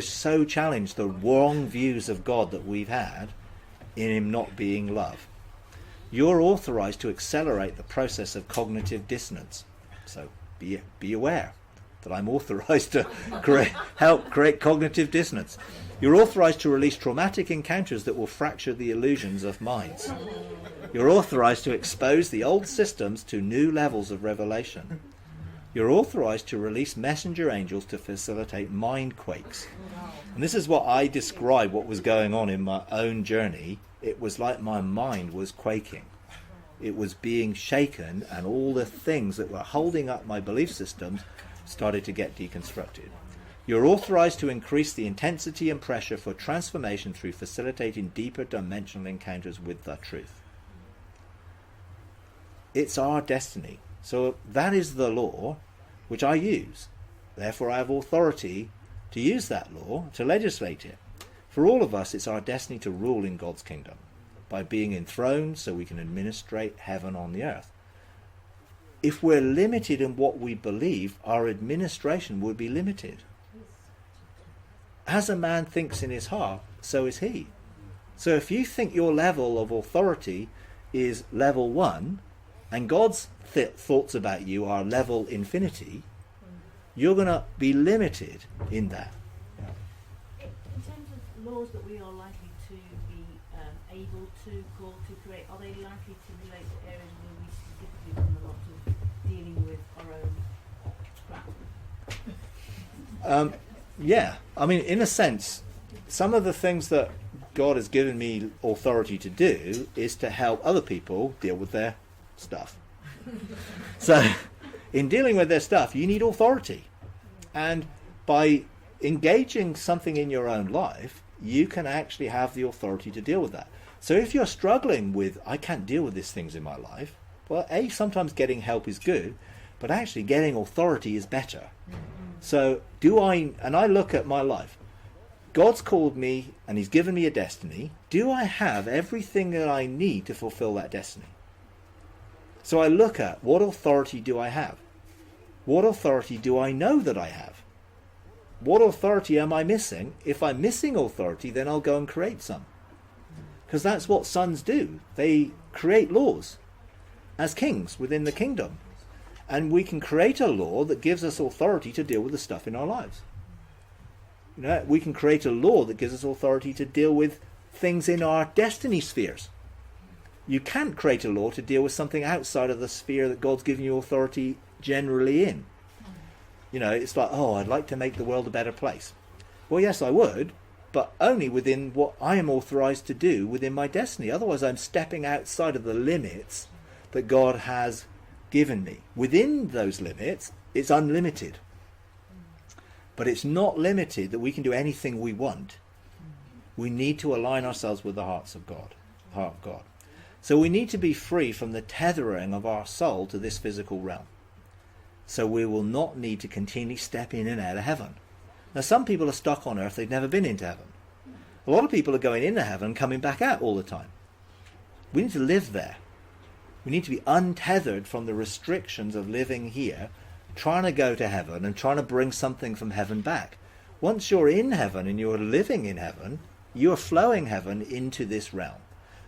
so challenge the wrong views of God that we've had in him not being love. You're authorized to accelerate the process of cognitive dissonance. So be aware that I'm authorized to help create cognitive dissonance. You're authorized to release traumatic encounters that will fracture the illusions of minds. You're authorized to expose the old systems to new levels of revelation. You're authorized to release messenger angels to facilitate mind quakes. And this is what I describe what was going on in my own journey. It was like my mind was quaking. It was being shaken, and all the things that were holding up my belief systems started to get deconstructed. You're authorized to increase the intensity and pressure for transformation through facilitating deeper dimensional encounters with the truth. It's our destiny. So that is the law which I use. Therefore I have authority to use that law, to legislate it. For all of us, it's our destiny to rule in God's kingdom by being enthroned so we can administrate heaven on the earth. If we're limited in what we believe, our administration would be limited. As a man thinks in his heart, so is he. So if you think your level of authority is level 1, and God's thoughts about you are level infinity, you're going to be limited in that. In terms of laws that we are likely to be able to call to create, are they likely to relate to areas where we specifically done a lot of dealing with our own crap? Yeah, I mean, in a sense, some of the things that God has given me authority to do is to help other people deal with their stuff. So in dealing with their stuff, you need authority, and by engaging something in your own life, you can actually have the authority to deal with that. So if you're struggling with, I can't deal with these things in my life, well, sometimes getting help is good, but actually getting authority is better. So I look at my life, God's called me and he's given me a destiny. Do I have everything that I need to fulfill that destiny? So I look at, what authority do I have? What authority do I know that I have? What authority am I missing? If I'm missing authority, then I'll go and create some. Because that's what sons do. They create laws as kings within the kingdom. And we can create a law that gives us authority to deal with the stuff in our lives. You know, we can create a law that gives us authority to deal with things in our destiny spheres. You can't create a law to deal with something outside of the sphere that God's given you authority generally in. You know, it's like, I'd like to make the world a better place. Well, yes, I would, but only within what I am authorized to do within my destiny. Otherwise, I'm stepping outside of the limits that God has given me. Within those limits, it's unlimited. But it's not limited that we can do anything we want. We need to align ourselves with the heart of God. So we need to be free from the tethering of our soul to this physical realm. So we will not need to continually step in and out of heaven. Now, some people are stuck on earth, they've never been into heaven. A lot of people are going into heaven and coming back out all the time. We need to live there. We need to be untethered from the restrictions of living here, trying to go to heaven and trying to bring something from heaven back. Once you're in heaven and you're living in heaven, you're flowing heaven into this realm.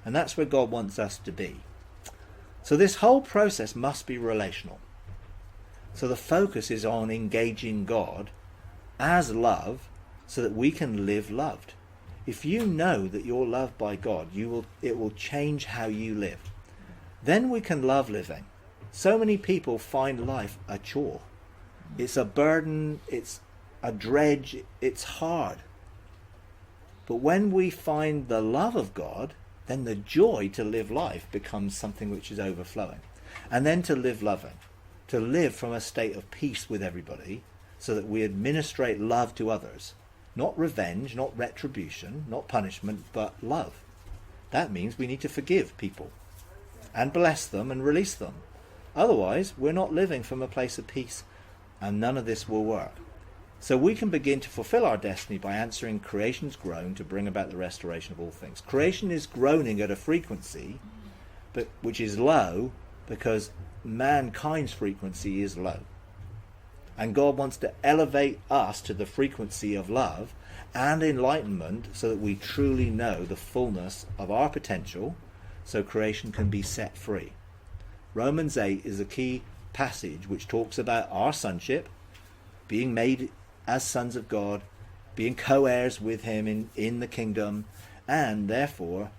And that's where God wants us to be. So this whole process must be relational. So the focus is on engaging God as love so that we can live loved. If you know that you're loved by God, it will change how you live. Then we can love living. So many people find life a chore. It's a burden, it's a dredge, it's hard. But when we find the love of God, then the joy to live life becomes something which is overflowing. And then to live loving, to live from a state of peace with everybody so that we administrate love to others. Not revenge, not retribution, not punishment, but love. That means we need to forgive people. and bless them and release them. Otherwise, we're not living from a place of peace, and none of this will work. So we can begin to fulfill our destiny by answering creation's groan to bring about the restoration of all things. Creation is groaning at a frequency which is low because mankind's frequency is low. And God wants to elevate us to the frequency of love and enlightenment so that we truly know the fullness of our potential, so creation can be set free. Romans 8 is a key passage which talks about our sonship, being made as sons of God, being co-heirs with him in the kingdom, and therefore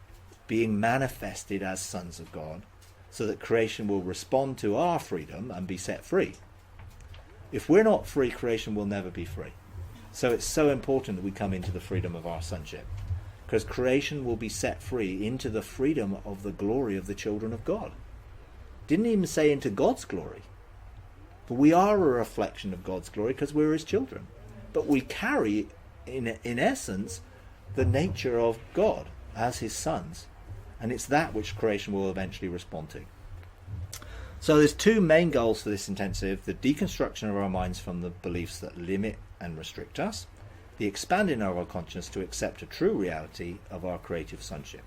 being manifested as sons of God, so that creation will respond to our freedom and be set free. If we're not free, creation will never be free. So it's so important that we come into the freedom of our sonship, because creation will be set free into the freedom of the glory of the children of God. Didn't even say into God's glory. But we are a reflection of God's glory because we're his children. But we carry, in essence, the nature of God as his sons. And it's that which creation will eventually respond to. So there's two main goals for this intensive: the deconstruction of our minds from the beliefs that limit and restrict us, the expanding of our consciousness to accept a true reality of our creative sonship.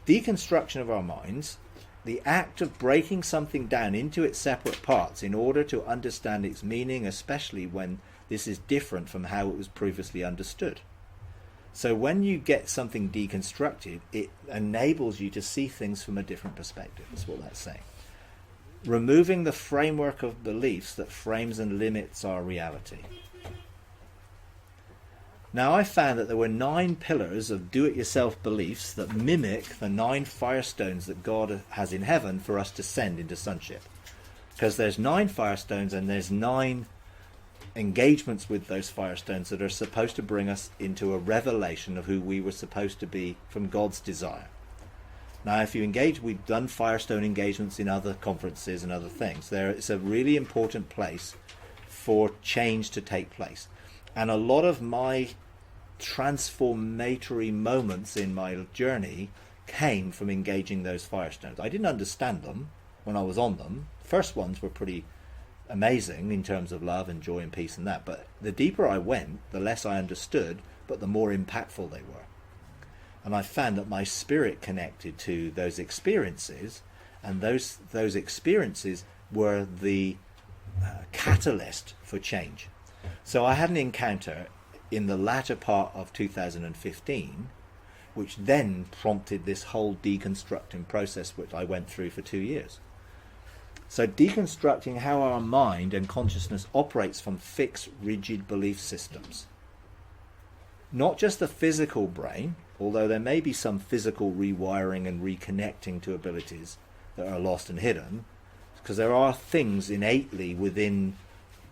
Deconstruction of our minds, the act of breaking something down into its separate parts in order to understand its meaning, especially when this is different from how it was previously understood. So when you get something deconstructed, it enables you to see things from a different perspective. That's what that's saying. Removing the framework of beliefs that frames and limits our reality. Now, I found that there were 9 pillars of do-it-yourself beliefs that mimic the 9 firestones that God has in heaven for us to send into sonship. Because there's 9 firestones and there's 9 engagements with those firestones that are supposed to bring us into a revelation of who we were supposed to be from God's desire. Now, if you engage, we've done firestone engagements in other conferences and other things. It's a really important place for change to take place. And a lot of my transformatory moments in my journey came from engaging those firestones. I didn't understand them when I was on them. The first ones were pretty amazing in terms of love and joy and peace and that. But the deeper I went, the less I understood, but the more impactful they were. And I found that my spirit connected to those experiences, and those experiences were the catalyst for change. So I had an encounter in the latter part of 2015, which then prompted this whole deconstructing process, which I went through for 2 years. So deconstructing how our mind and consciousness operates from fixed, rigid belief systems. Not just the physical brain, although there may be some physical rewiring and reconnecting to abilities that are lost and hidden, because there are things innately within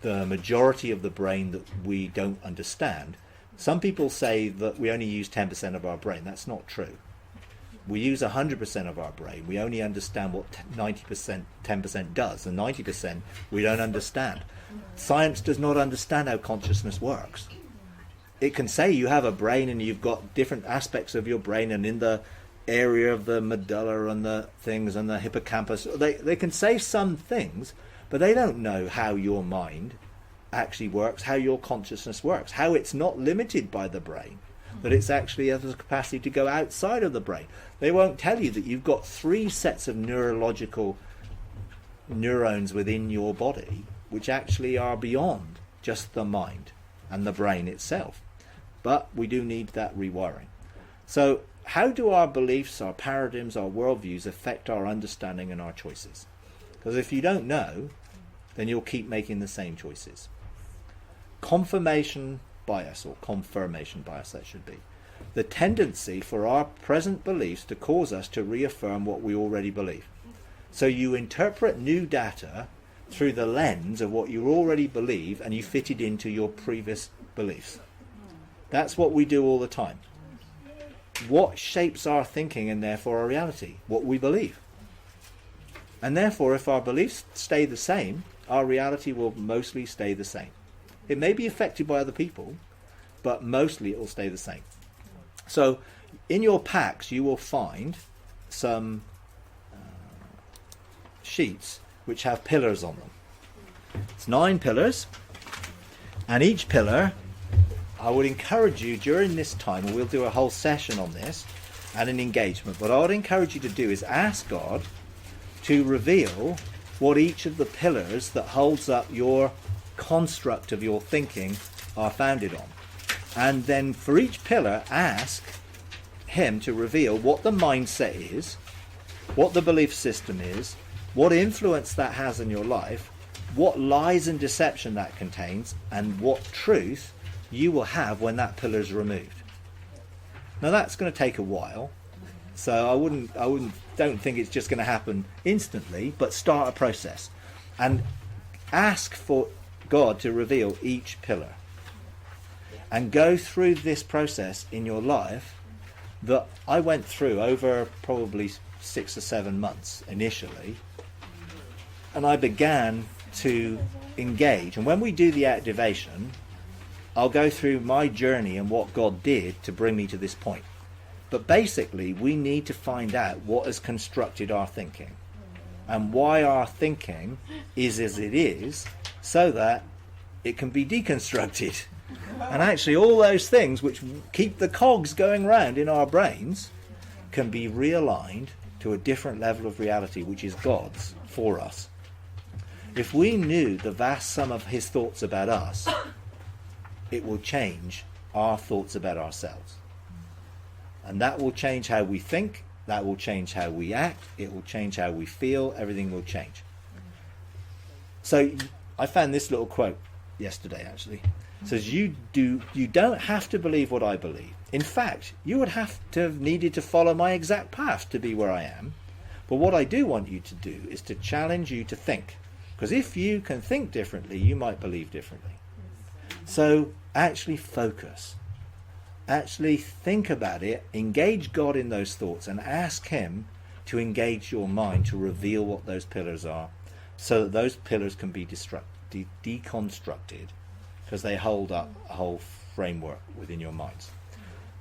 the majority of the brain that we don't understand. Some people say that we only use 10% of our brain. That's not true. We use 100% of our brain. We only understand what 90%, 10% does, and 90% we don't understand. Science does not understand how consciousness works. It can say you have a brain and you've got different aspects of your brain, and in the area of the medulla and the things and the hippocampus, they can say some things, but they don't know how your mind actually works, how your consciousness works, how it's not limited by the brain, that it's actually has the capacity to go outside of the brain. They won't tell you that you've got 3 sets of neurological neurons within your body which actually are beyond just the mind and the brain itself. But we do need that rewiring. So how do our beliefs, our paradigms, our worldviews affect our understanding and our choices? Because if you don't know, then you'll keep making the same choices. Confirmation bias, or confirmation bias that should be. The tendency for our present beliefs to cause us to reaffirm what we already believe. So you interpret new data through the lens of what you already believe, and you fit it into your previous beliefs. That's what we do all the time. What shapes our thinking and therefore our reality? What we believe. And therefore, if our beliefs stay the same, our reality will mostly stay the same. It may be affected by other people, but mostly it will stay the same. So in your packs, you will find some sheets which have pillars on them. It's 9 pillars, and each pillar, I would encourage you during this time, and we'll do a whole session on this and an engagement, but I would encourage you to do is ask God to reveal what each of the pillars that holds up your construct of your thinking are founded on. And then for each pillar, ask him to reveal what the mindset is, what the belief system is, what influence that has in your life, what lies and deception that contains, and what truth you will have when that pillar is removed. Now that's going to take a while, so I don't think it's just going to happen instantly, but start a process and ask for God to reveal each pillar and go through this process in your life that I went through over probably 6 or 7 months initially, and I began to engage. And when we do the activation, I'll go through my journey and what God did to bring me to this point. But basically, we need to find out what has constructed our thinking and why our thinking is as it is, so that it can be deconstructed. And actually all those things which keep the cogs going round in our brains can be realigned to a different level of reality, which is God's for us. If we knew the vast sum of his thoughts about us, it will change our thoughts about ourselves. And that will change how we think, that will change how we act, it will change how we feel, everything will change. So I found this little quote yesterday actually. It says, you don't have to believe what I believe. In fact, you would have to have needed to follow my exact path to be where I am. But what I do want you to do is to challenge you to think. Because if you can think differently, you might believe differently. So actually focus. Actually think about it, engage God in those thoughts, and ask him to engage your mind to reveal what those pillars are, so that those pillars can be deconstructed, because they hold up a whole framework within your minds.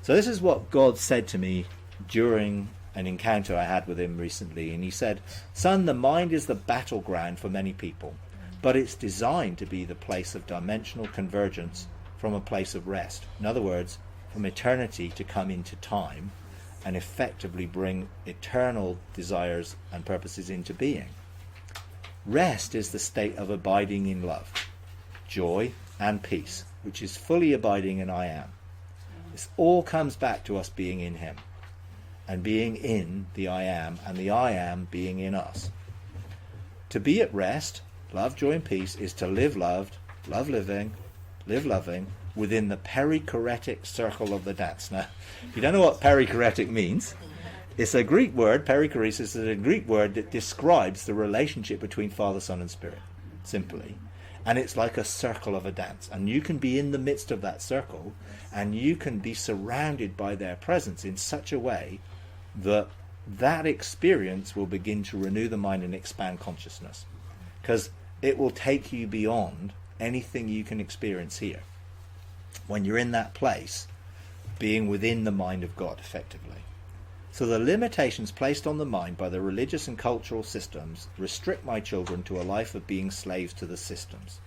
So this is what God said to me during an encounter I had with him recently, and he said, "Son, the mind is the battleground for many people, but it's designed to be the place of dimensional convergence from a place of rest. In other words, from eternity to come into time and effectively bring eternal desires and purposes into being. Rest is the state of abiding in love, joy and peace, which is fully abiding in I am. This all comes back to us being in him and being in the I am, and the I am being in us. To be at rest, love, joy and peace, is to live loved, love living, live loving, within the perichoretic circle of the dance. Now, if you don't know what perichoretic means, it's a Greek word. Perichoresis is a Greek word that describes the relationship between Father, Son and Spirit, simply. And it's like a circle of a dance. And you can be in the midst of that circle, and you can be surrounded by their presence in such a way that that experience will begin to renew the mind and expand consciousness. Because it will take you beyond anything you can experience here. When you're in that place, being within the mind of God, effectively. So the limitations placed on the mind by the religious and cultural systems restrict my children to a life of being slaves to the systems.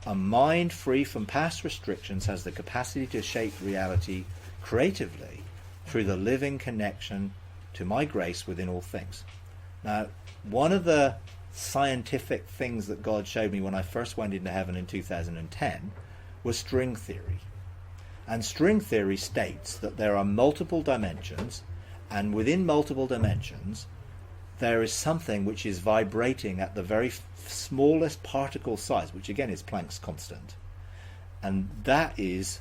A mind free from past restrictions has the capacity to shape reality creatively through the living connection to my grace within all things. Now, one of the scientific things that God showed me when I first went into heaven in 2010 was string theory. And string theory states that there are multiple dimensions, and within multiple dimensions there is something which is vibrating at the very smallest particle size, which again is Planck's constant. And that is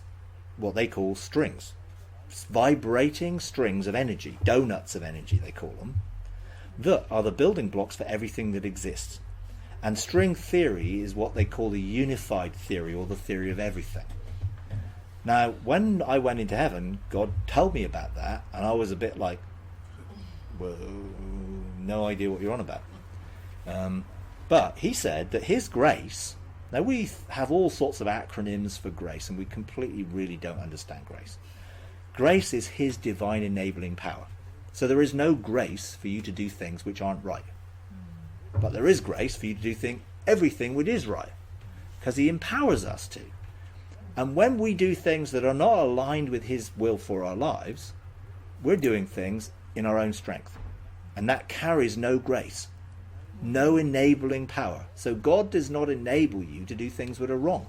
what they call strings. Vibrating strings of energy, donuts of energy they call them, that are the building blocks for everything that exists. And string theory is what they call the unified theory, or the theory of everything. Now, when I went into heaven, God told me about that, and I was a bit like, well, no idea what you're on about. But he said that his grace, now we have all sorts of acronyms for grace, and we completely really don't understand grace. Grace is his divine enabling power. So there is no grace for you to do things which aren't right. But there is grace for you to do everything which is right, because he empowers us to. And when we do things that are not aligned with his will for our lives, we're doing things in our own strength. And that carries no grace, no enabling power. So God does not enable you to do things that are wrong.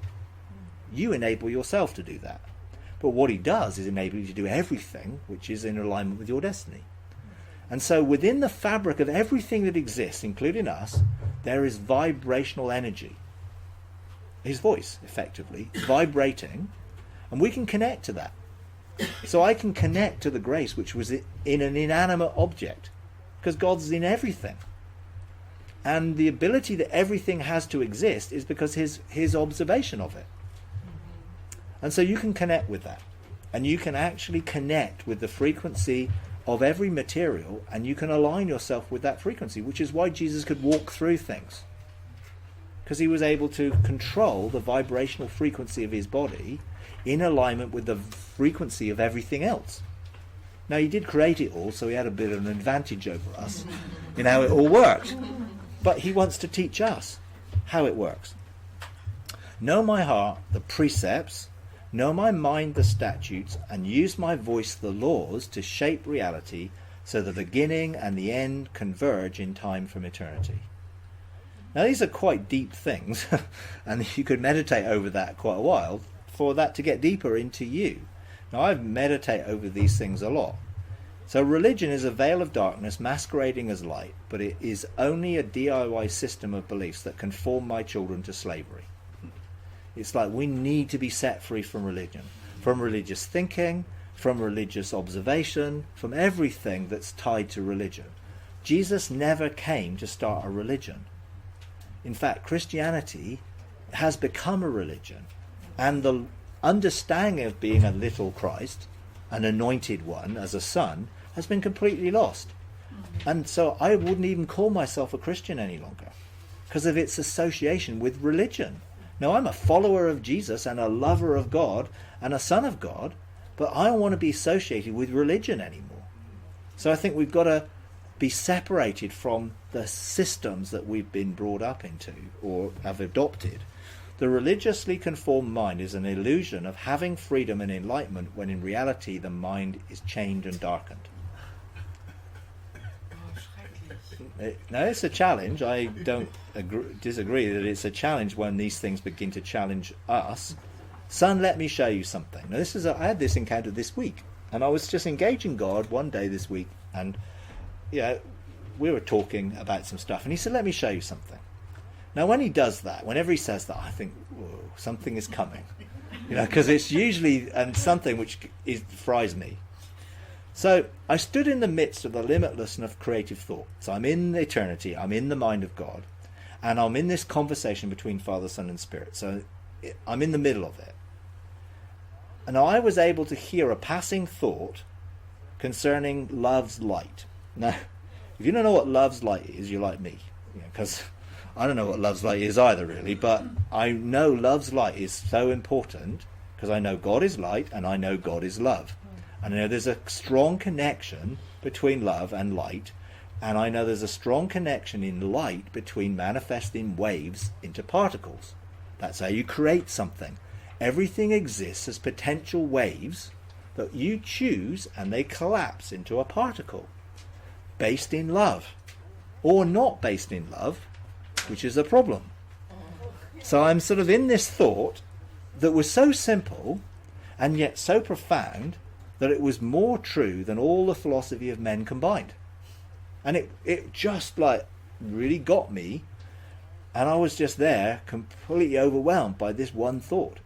You enable yourself to do that. But what he does is enable you to do everything which is in alignment with your destiny. And so within the fabric of everything that exists, including us, there is vibrational energy. His voice, effectively, vibrating, and we can connect to that. So I can connect to the grace which was in an inanimate object, because God's in everything. And the ability that everything has to exist is because his observation of it. And so you can connect with that. And you can actually connect with the frequency of every material, and you can align yourself with that frequency, which is why Jesus could walk through things. Because he was able to control the vibrational frequency of his body in alignment with the frequency of everything else. Now, he did create it all, so he had a bit of an advantage over us in how it all worked. But he wants to teach us how it works. Know my heart, the precepts, know my mind, the statutes, and use my voice, the laws, to shape reality, so the beginning and the end converge in time from eternity. Now, these are quite deep things, and you could meditate over that quite a while for that to get deeper into you. Now, I meditate over these things a lot. So religion is a veil of darkness masquerading as light, but it is only a DIY system of beliefs that conform my children to slavery. It's like we need to be set free from religion, from religious thinking, from religious observation, from everything that's tied to religion. Jesus never came to start a religion. In fact, Christianity has become a religion, and the understanding of being a little Christ, an anointed one as a son, has been completely lost. And so I wouldn't even call myself a Christian any longer because of its association with religion. Now, I'm a follower of Jesus and a lover of God and a son of God, but I don't want to be associated with religion anymore. So I think we've got to be separated from the systems that we've been brought up into or have adopted. The religiously conformed mind is an illusion of having freedom and enlightenment, when in reality the mind is chained and darkened. Now, it's a challenge. I don't disagree that it's a challenge when these things begin to challenge us. Son, let me show you something. Now, I had this encounter this week, and I was just engaging God one day this week, and we were talking about some stuff, and he said, let me show you something. Now, when he does that, whenever he says that, I think, whoa, something is coming. Because it's usually something which fries me. So I stood in the midst of the limitlessness of creative thought. So I'm in eternity, I'm in the mind of God, and I'm in this conversation between Father, Son, and Spirit. So I'm in the middle of it. And I was able to hear a passing thought concerning love's light. Now, if you don't know what love's light is, you're like me. Because I don't know what love's light is either, really, but I know love's light is so important because I know God is light and I know God is love. And I know there's a strong connection between love and light, and I know there's a strong connection in light between manifesting waves into particles. That's how you create something. Everything exists as potential waves that you choose, and they collapse into a particle based in love, or not based in love, which is a problem. So I'm sort of in this thought that was so simple and yet so profound that it was more true than all the philosophy of men combined. And it just really got me, and I was just there completely overwhelmed by this one thought.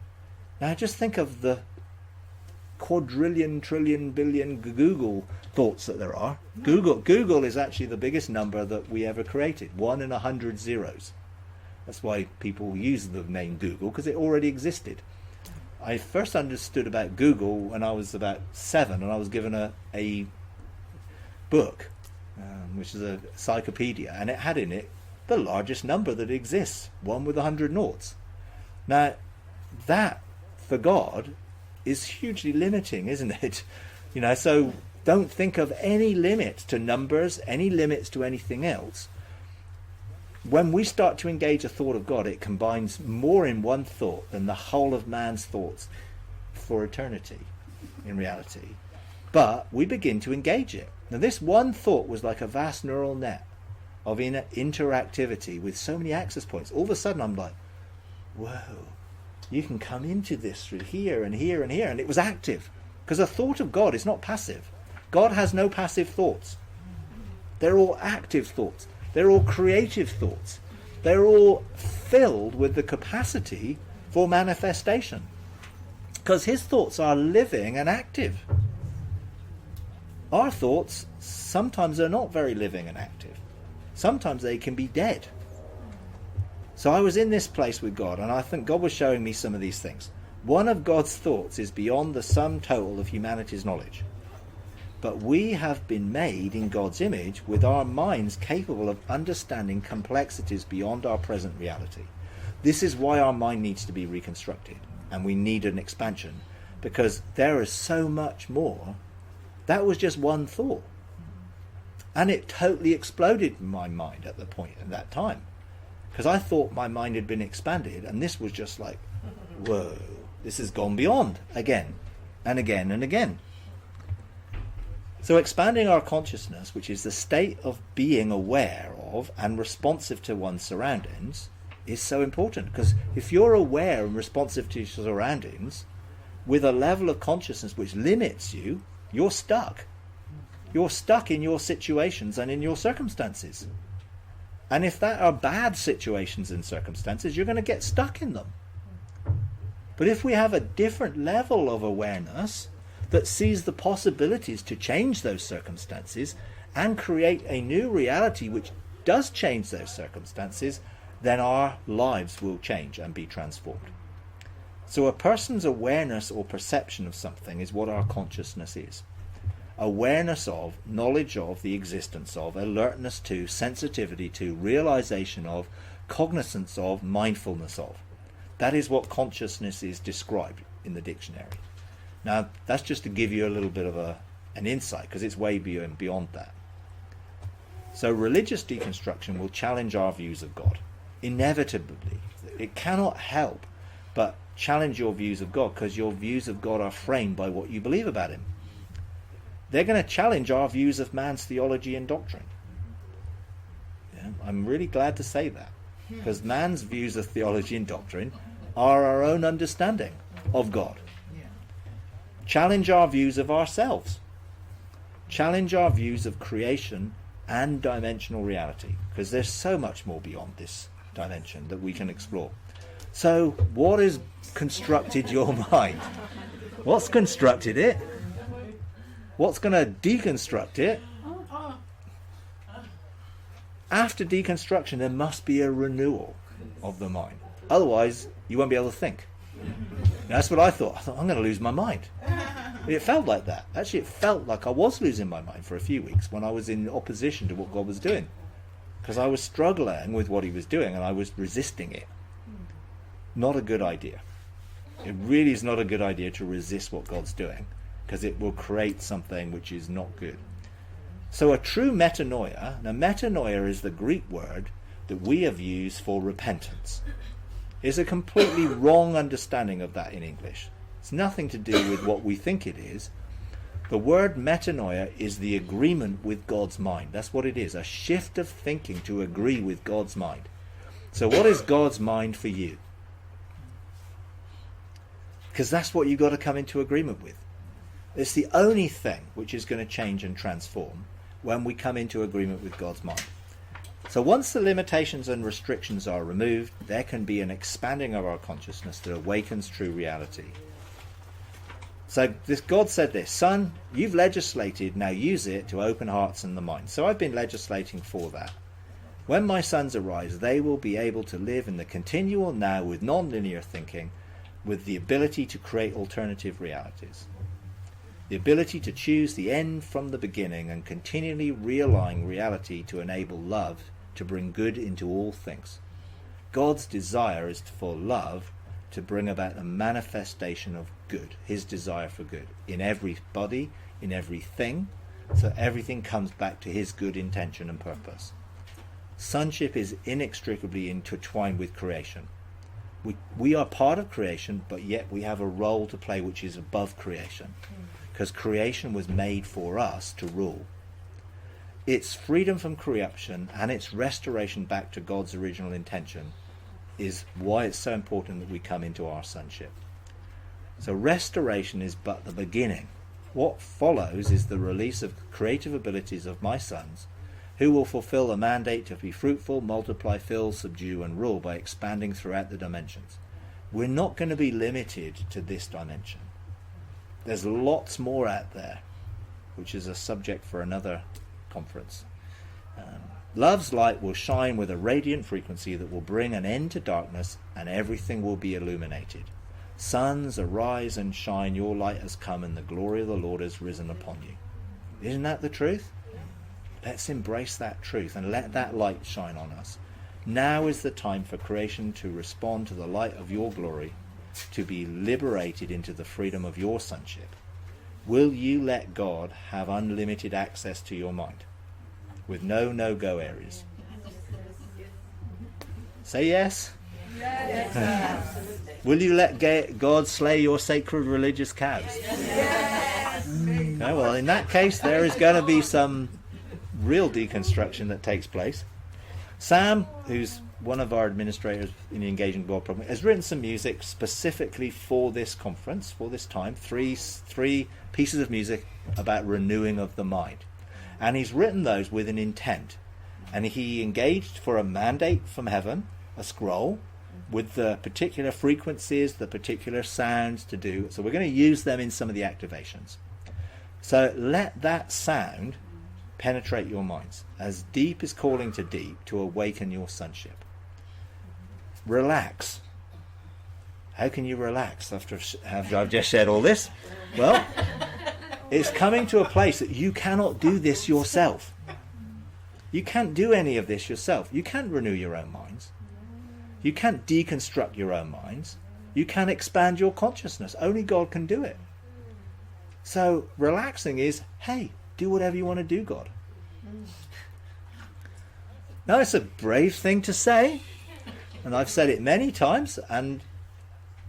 Now just think of the quadrillion, trillion, billion Google thoughts that there are. Google is actually the biggest number that we ever created, 1 in 100 zeros. That's why people use the name Google, because it already existed. I first understood about Google when I was about 7, and I was given a book, which is a encyclopedia, and it had in it the largest number that exists, 1 with 100 noughts. Now, that, for God, is hugely limiting, isn't it? So Don't think of any limits to numbers, any limits to anything else. When we start to engage a thought of God, it combines more in one thought than the whole of man's thoughts for eternity, in reality. But we begin to engage it. Now, this one thought was like a vast neural net of interactivity with so many access points. All of a sudden, I'm like, whoa, you can come into this through here and here and here. And it was active. Because a thought of God is not passive. God has no passive thoughts. They're all active thoughts. They're all creative thoughts. They're all filled with the capacity for manifestation. Because his thoughts are living and active. Our thoughts sometimes are not very living and active. Sometimes they can be dead. So I was in this place with God, and I think God was showing me some of these things. One of God's thoughts is beyond the sum total of humanity's knowledge. But we have been made in God's image with our minds capable of understanding complexities beyond our present reality. This is why our mind needs to be reconstructed, and we need an expansion, because there is so much more. That was just one thought. And it totally exploded in my mind at the point at that time. Because I thought my mind had been expanded, and this was just like, whoa, this has gone beyond again and again and again. So expanding our consciousness, which is the state of being aware of and responsive to one's surroundings, is so important. Because if you're aware and responsive to your surroundings with a level of consciousness which limits you, you're stuck. You're stuck in your situations and in your circumstances. And if that are bad situations and circumstances, you're going to get stuck in them. But if we have a different level of awareness that sees the possibilities to change those circumstances and create a new reality which does change those circumstances, then our lives will change and be transformed. So a person's awareness or perception of something is what our consciousness is. Awareness of, knowledge of, the existence of, alertness to, sensitivity to, realization of, cognizance of, mindfulness of. That is what consciousness is described in the dictionary. Now, that's just to give you a little bit of an insight, because it's way beyond that. So religious deconstruction will challenge our views of God. Inevitably. It cannot help but challenge your views of God, because your views of God are framed by what you believe about him. They're going to challenge our views of man's theology and doctrine. Yeah, I'm really glad to say that, because man's views of theology and doctrine are our own understanding of God. Challenge our views of ourselves. Challenge our views of creation and dimensional reality, because there's so much more beyond this dimension that we can explore. So what has constructed your mind? What's constructed it? What's going to deconstruct it? After deconstruction, there must be a renewal of the mind. Otherwise, you won't be able to think. That's what I thought. I thought, I'm going to lose my mind. It felt like that. Actually, it felt like I was losing my mind for a few weeks when I was in opposition to what God was doing. Because I was struggling with what he was doing and I was resisting it. Not a good idea. It really is not a good idea to resist what God's doing, because it will create something which is not good. So a true metanoia, now metanoia is the Greek word that we have used for repentance. It's a completely wrong understanding of that in English. It's nothing to do with what we think it is. The word metanoia is the agreement with God's mind. That's what it is, a shift of thinking to agree with God's mind. So what is God's mind for you? Because that's what you've got to come into agreement with. It's the only thing which is going to change and transform when we come into agreement with God's mind. So once the limitations and restrictions are removed, there can be an expanding of our consciousness that awakens true reality. So God said this, son, you've legislated, now use it to open hearts and the mind. So I've been legislating for that. When my sons arise, they will be able to live in the continual now with non-linear thinking, with the ability to create alternative realities. The ability to choose the end from the beginning and continually realign reality to enable love to bring good into all things. God's desire is for love to bring about a manifestation of good, his desire for good, in everybody, in everything, so everything comes back to his good intention and purpose. Sonship is inextricably intertwined with creation. We are part of creation, but yet we have a role to play which is above creation, because creation was made for us to rule. Its freedom from corruption and its restoration back to God's original intention is why it's so important that we come into our sonship. So restoration is but the beginning. What follows is the release of creative abilities of my sons, who will fulfill the mandate to be fruitful, multiply, fill, subdue, and rule by expanding throughout the dimensions. We're not going to be limited to this dimension. There's lots more out there, which is a subject for another conference. Love's light will shine with a radiant frequency that will bring an end to darkness, and everything will be illuminated. Suns, arise and shine, your light has come, and the glory of the Lord has risen upon you. Isn't that the truth? Let's embrace that truth and let that light shine on us. Now is the time for creation to respond to the light of your glory, to be liberated into the freedom of your sonship. Will you let God have unlimited access to your mind, with no no-go areas? Say yes. Yes. Will you let God slay your sacred religious cows? Yes. No, well, in that case, there is going to be some real deconstruction that takes place. Sam, who's one of our administrators in the Engaging God program, has written some music specifically for this conference, for this time, three pieces of music about renewing of the mind. And he's written those with an intent. And he engaged for a mandate from heaven, a scroll, with the particular frequencies, the particular sounds to do. So we're going to use them in some of the activations. So let that sound penetrate your minds. As deep is calling to deep to awaken your sonship. Relax. How can you relax after I've just said all this? Well, it's coming to a place that you cannot do this yourself. You can't do any of this yourself. You can't renew your own minds. You can't deconstruct your own minds. You can't expand your consciousness. Only God can do it. So relaxing is, hey, do whatever you want to do, God. Now, it's a brave thing to say, and I've said it many times, and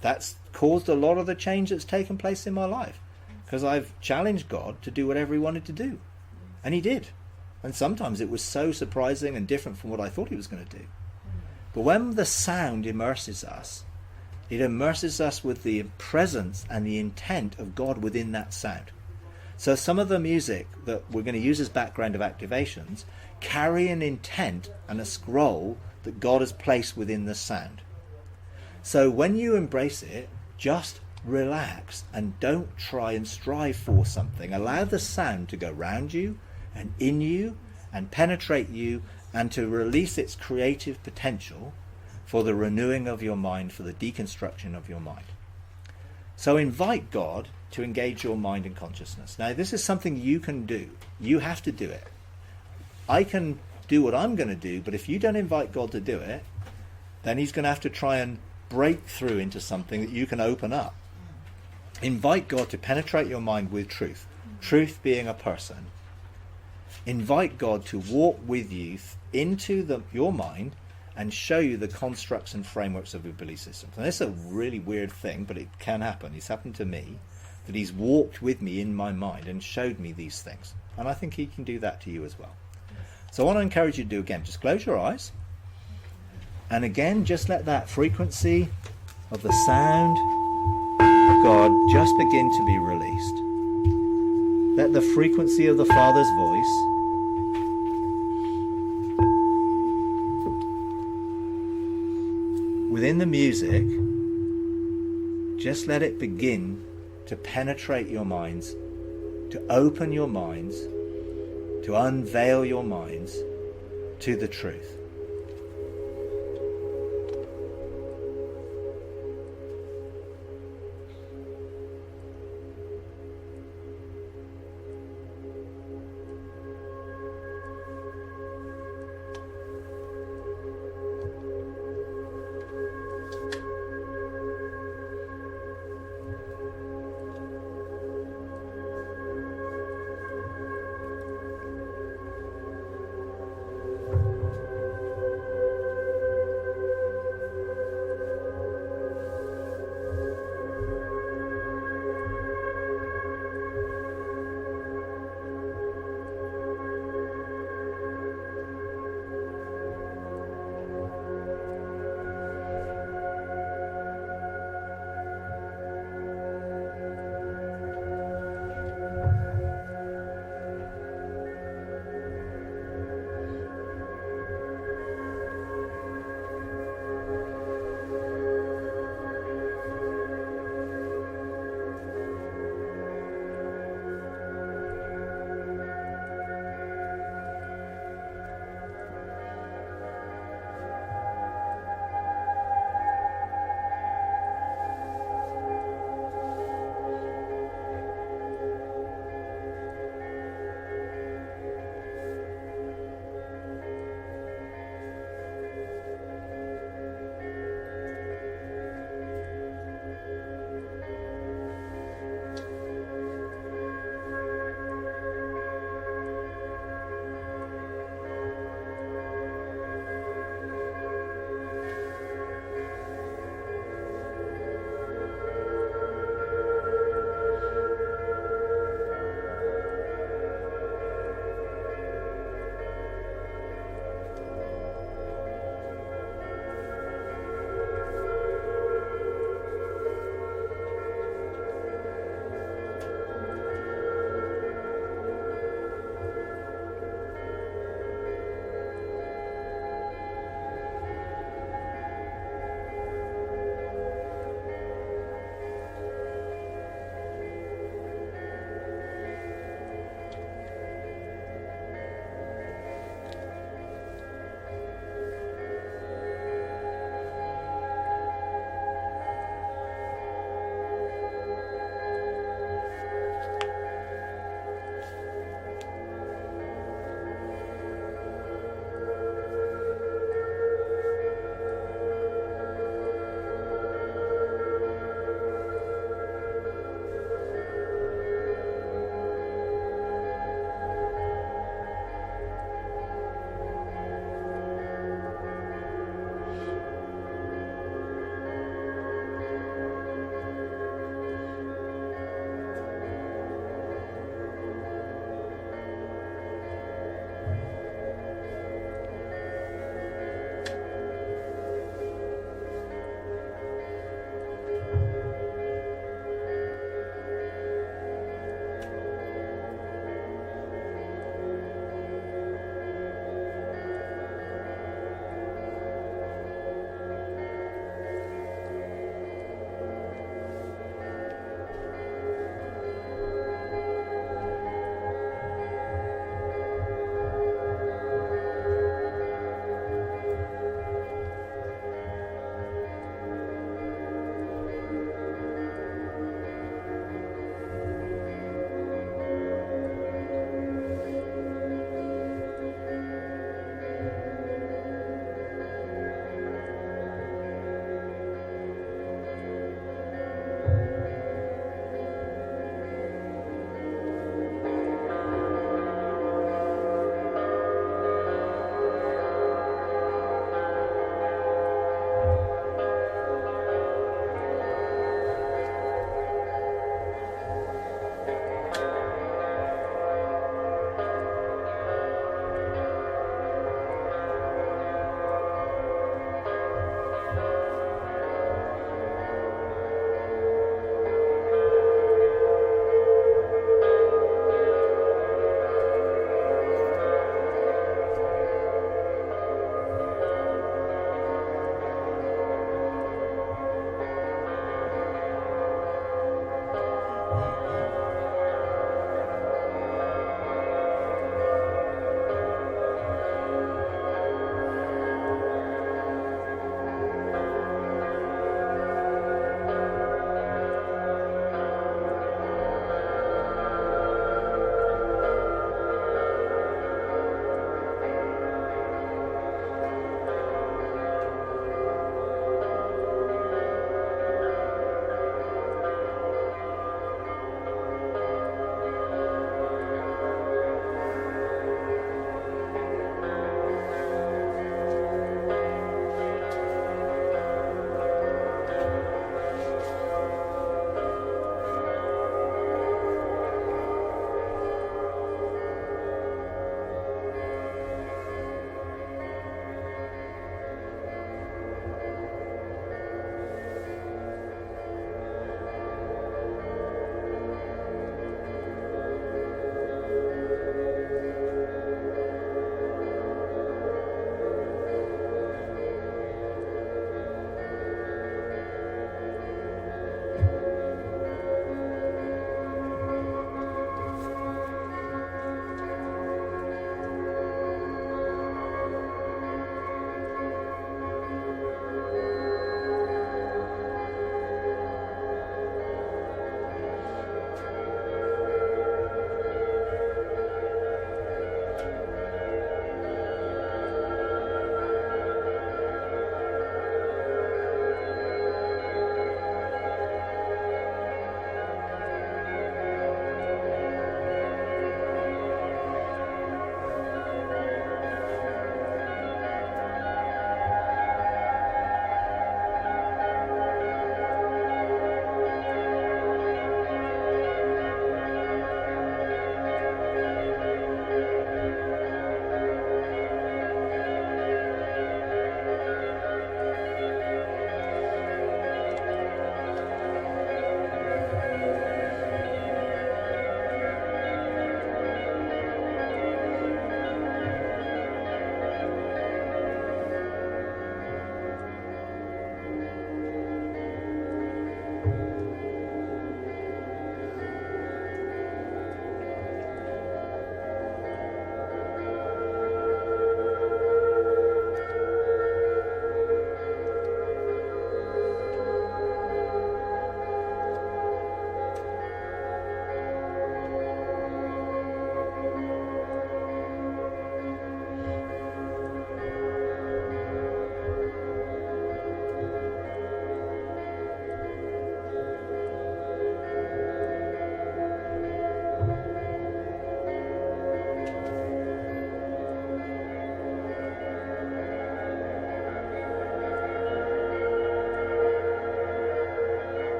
that's caused a lot of the change that's taken place in my life, because I've challenged God to do whatever he wanted to do, and he did. And sometimes it was so surprising and different from what I thought he was going to do. But when the sound immerses us, it immerses us with the presence and the intent of God within that sound. So some of the music that we're going to use as background of activations carry an intent and a scroll that God has placed within the sound. So when you embrace it, just relax and don't try and strive for something. Allow the sound to go round you and in you and penetrate you, and to release its creative potential for the renewing of your mind, for the deconstruction of your mind. So invite God to engage your mind and consciousness. Now, this is something you can do. You have to do it. I can do what I'm going to do, but if you don't invite God to do it, then he's going to have to try and break through into something that you can open up. Invite God to penetrate your mind with truth. Truth being a person. Invite God to walk with you into your mind and show you the constructs and frameworks of your belief systems. And this is a really weird thing, but it can happen. It's happened to me, that he's walked with me in my mind and showed me these things. And I think he can do that to you as well. So I want to encourage you to do again. Just close your eyes. And again, just let that frequency of the sound of God just begin to be released. Let the frequency of the Father's voice within the music, just let it begin to penetrate your minds, to open your minds, to unveil your minds to the truth.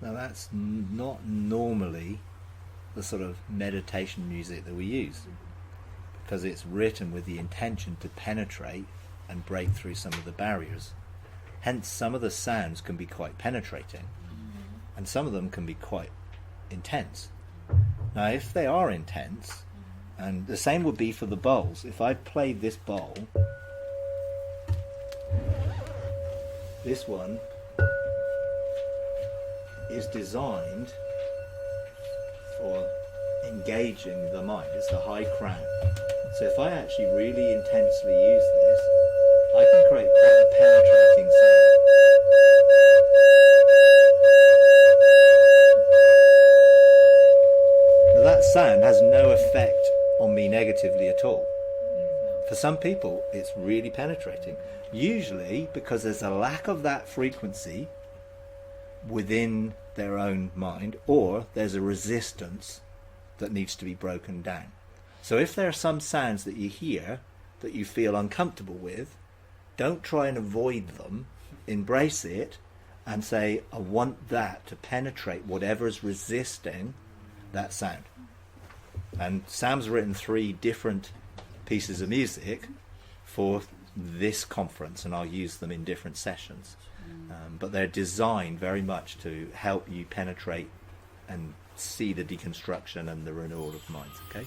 Now that's not normally the sort of meditation music that we use, because it's written with the intention to penetrate and break through some of the barriers. Hence, some of the sounds can be quite penetrating, and some of them can be quite intense. Now, if they are intense, and the same would be for the bowls. If I played this bowl, this one is designed for engaging the mind. It's the high crown. So if I actually really intensely use this, I can create quite a penetrating sound. Now that sound has no effect on me negatively at all. For some people, it's really penetrating. Usually because there's a lack of that frequency within their own mind, or there's a resistance that needs to be broken down. So if there are some sounds that you hear that you feel uncomfortable with, don't try and avoid them. Embrace it and say, I want that to penetrate whatever is resisting that sound. And Sam's written 3 different pieces of music for this conference, and I'll use them in different sessions. But they're designed very much to help you penetrate and see the deconstruction and the renewal of minds, okay?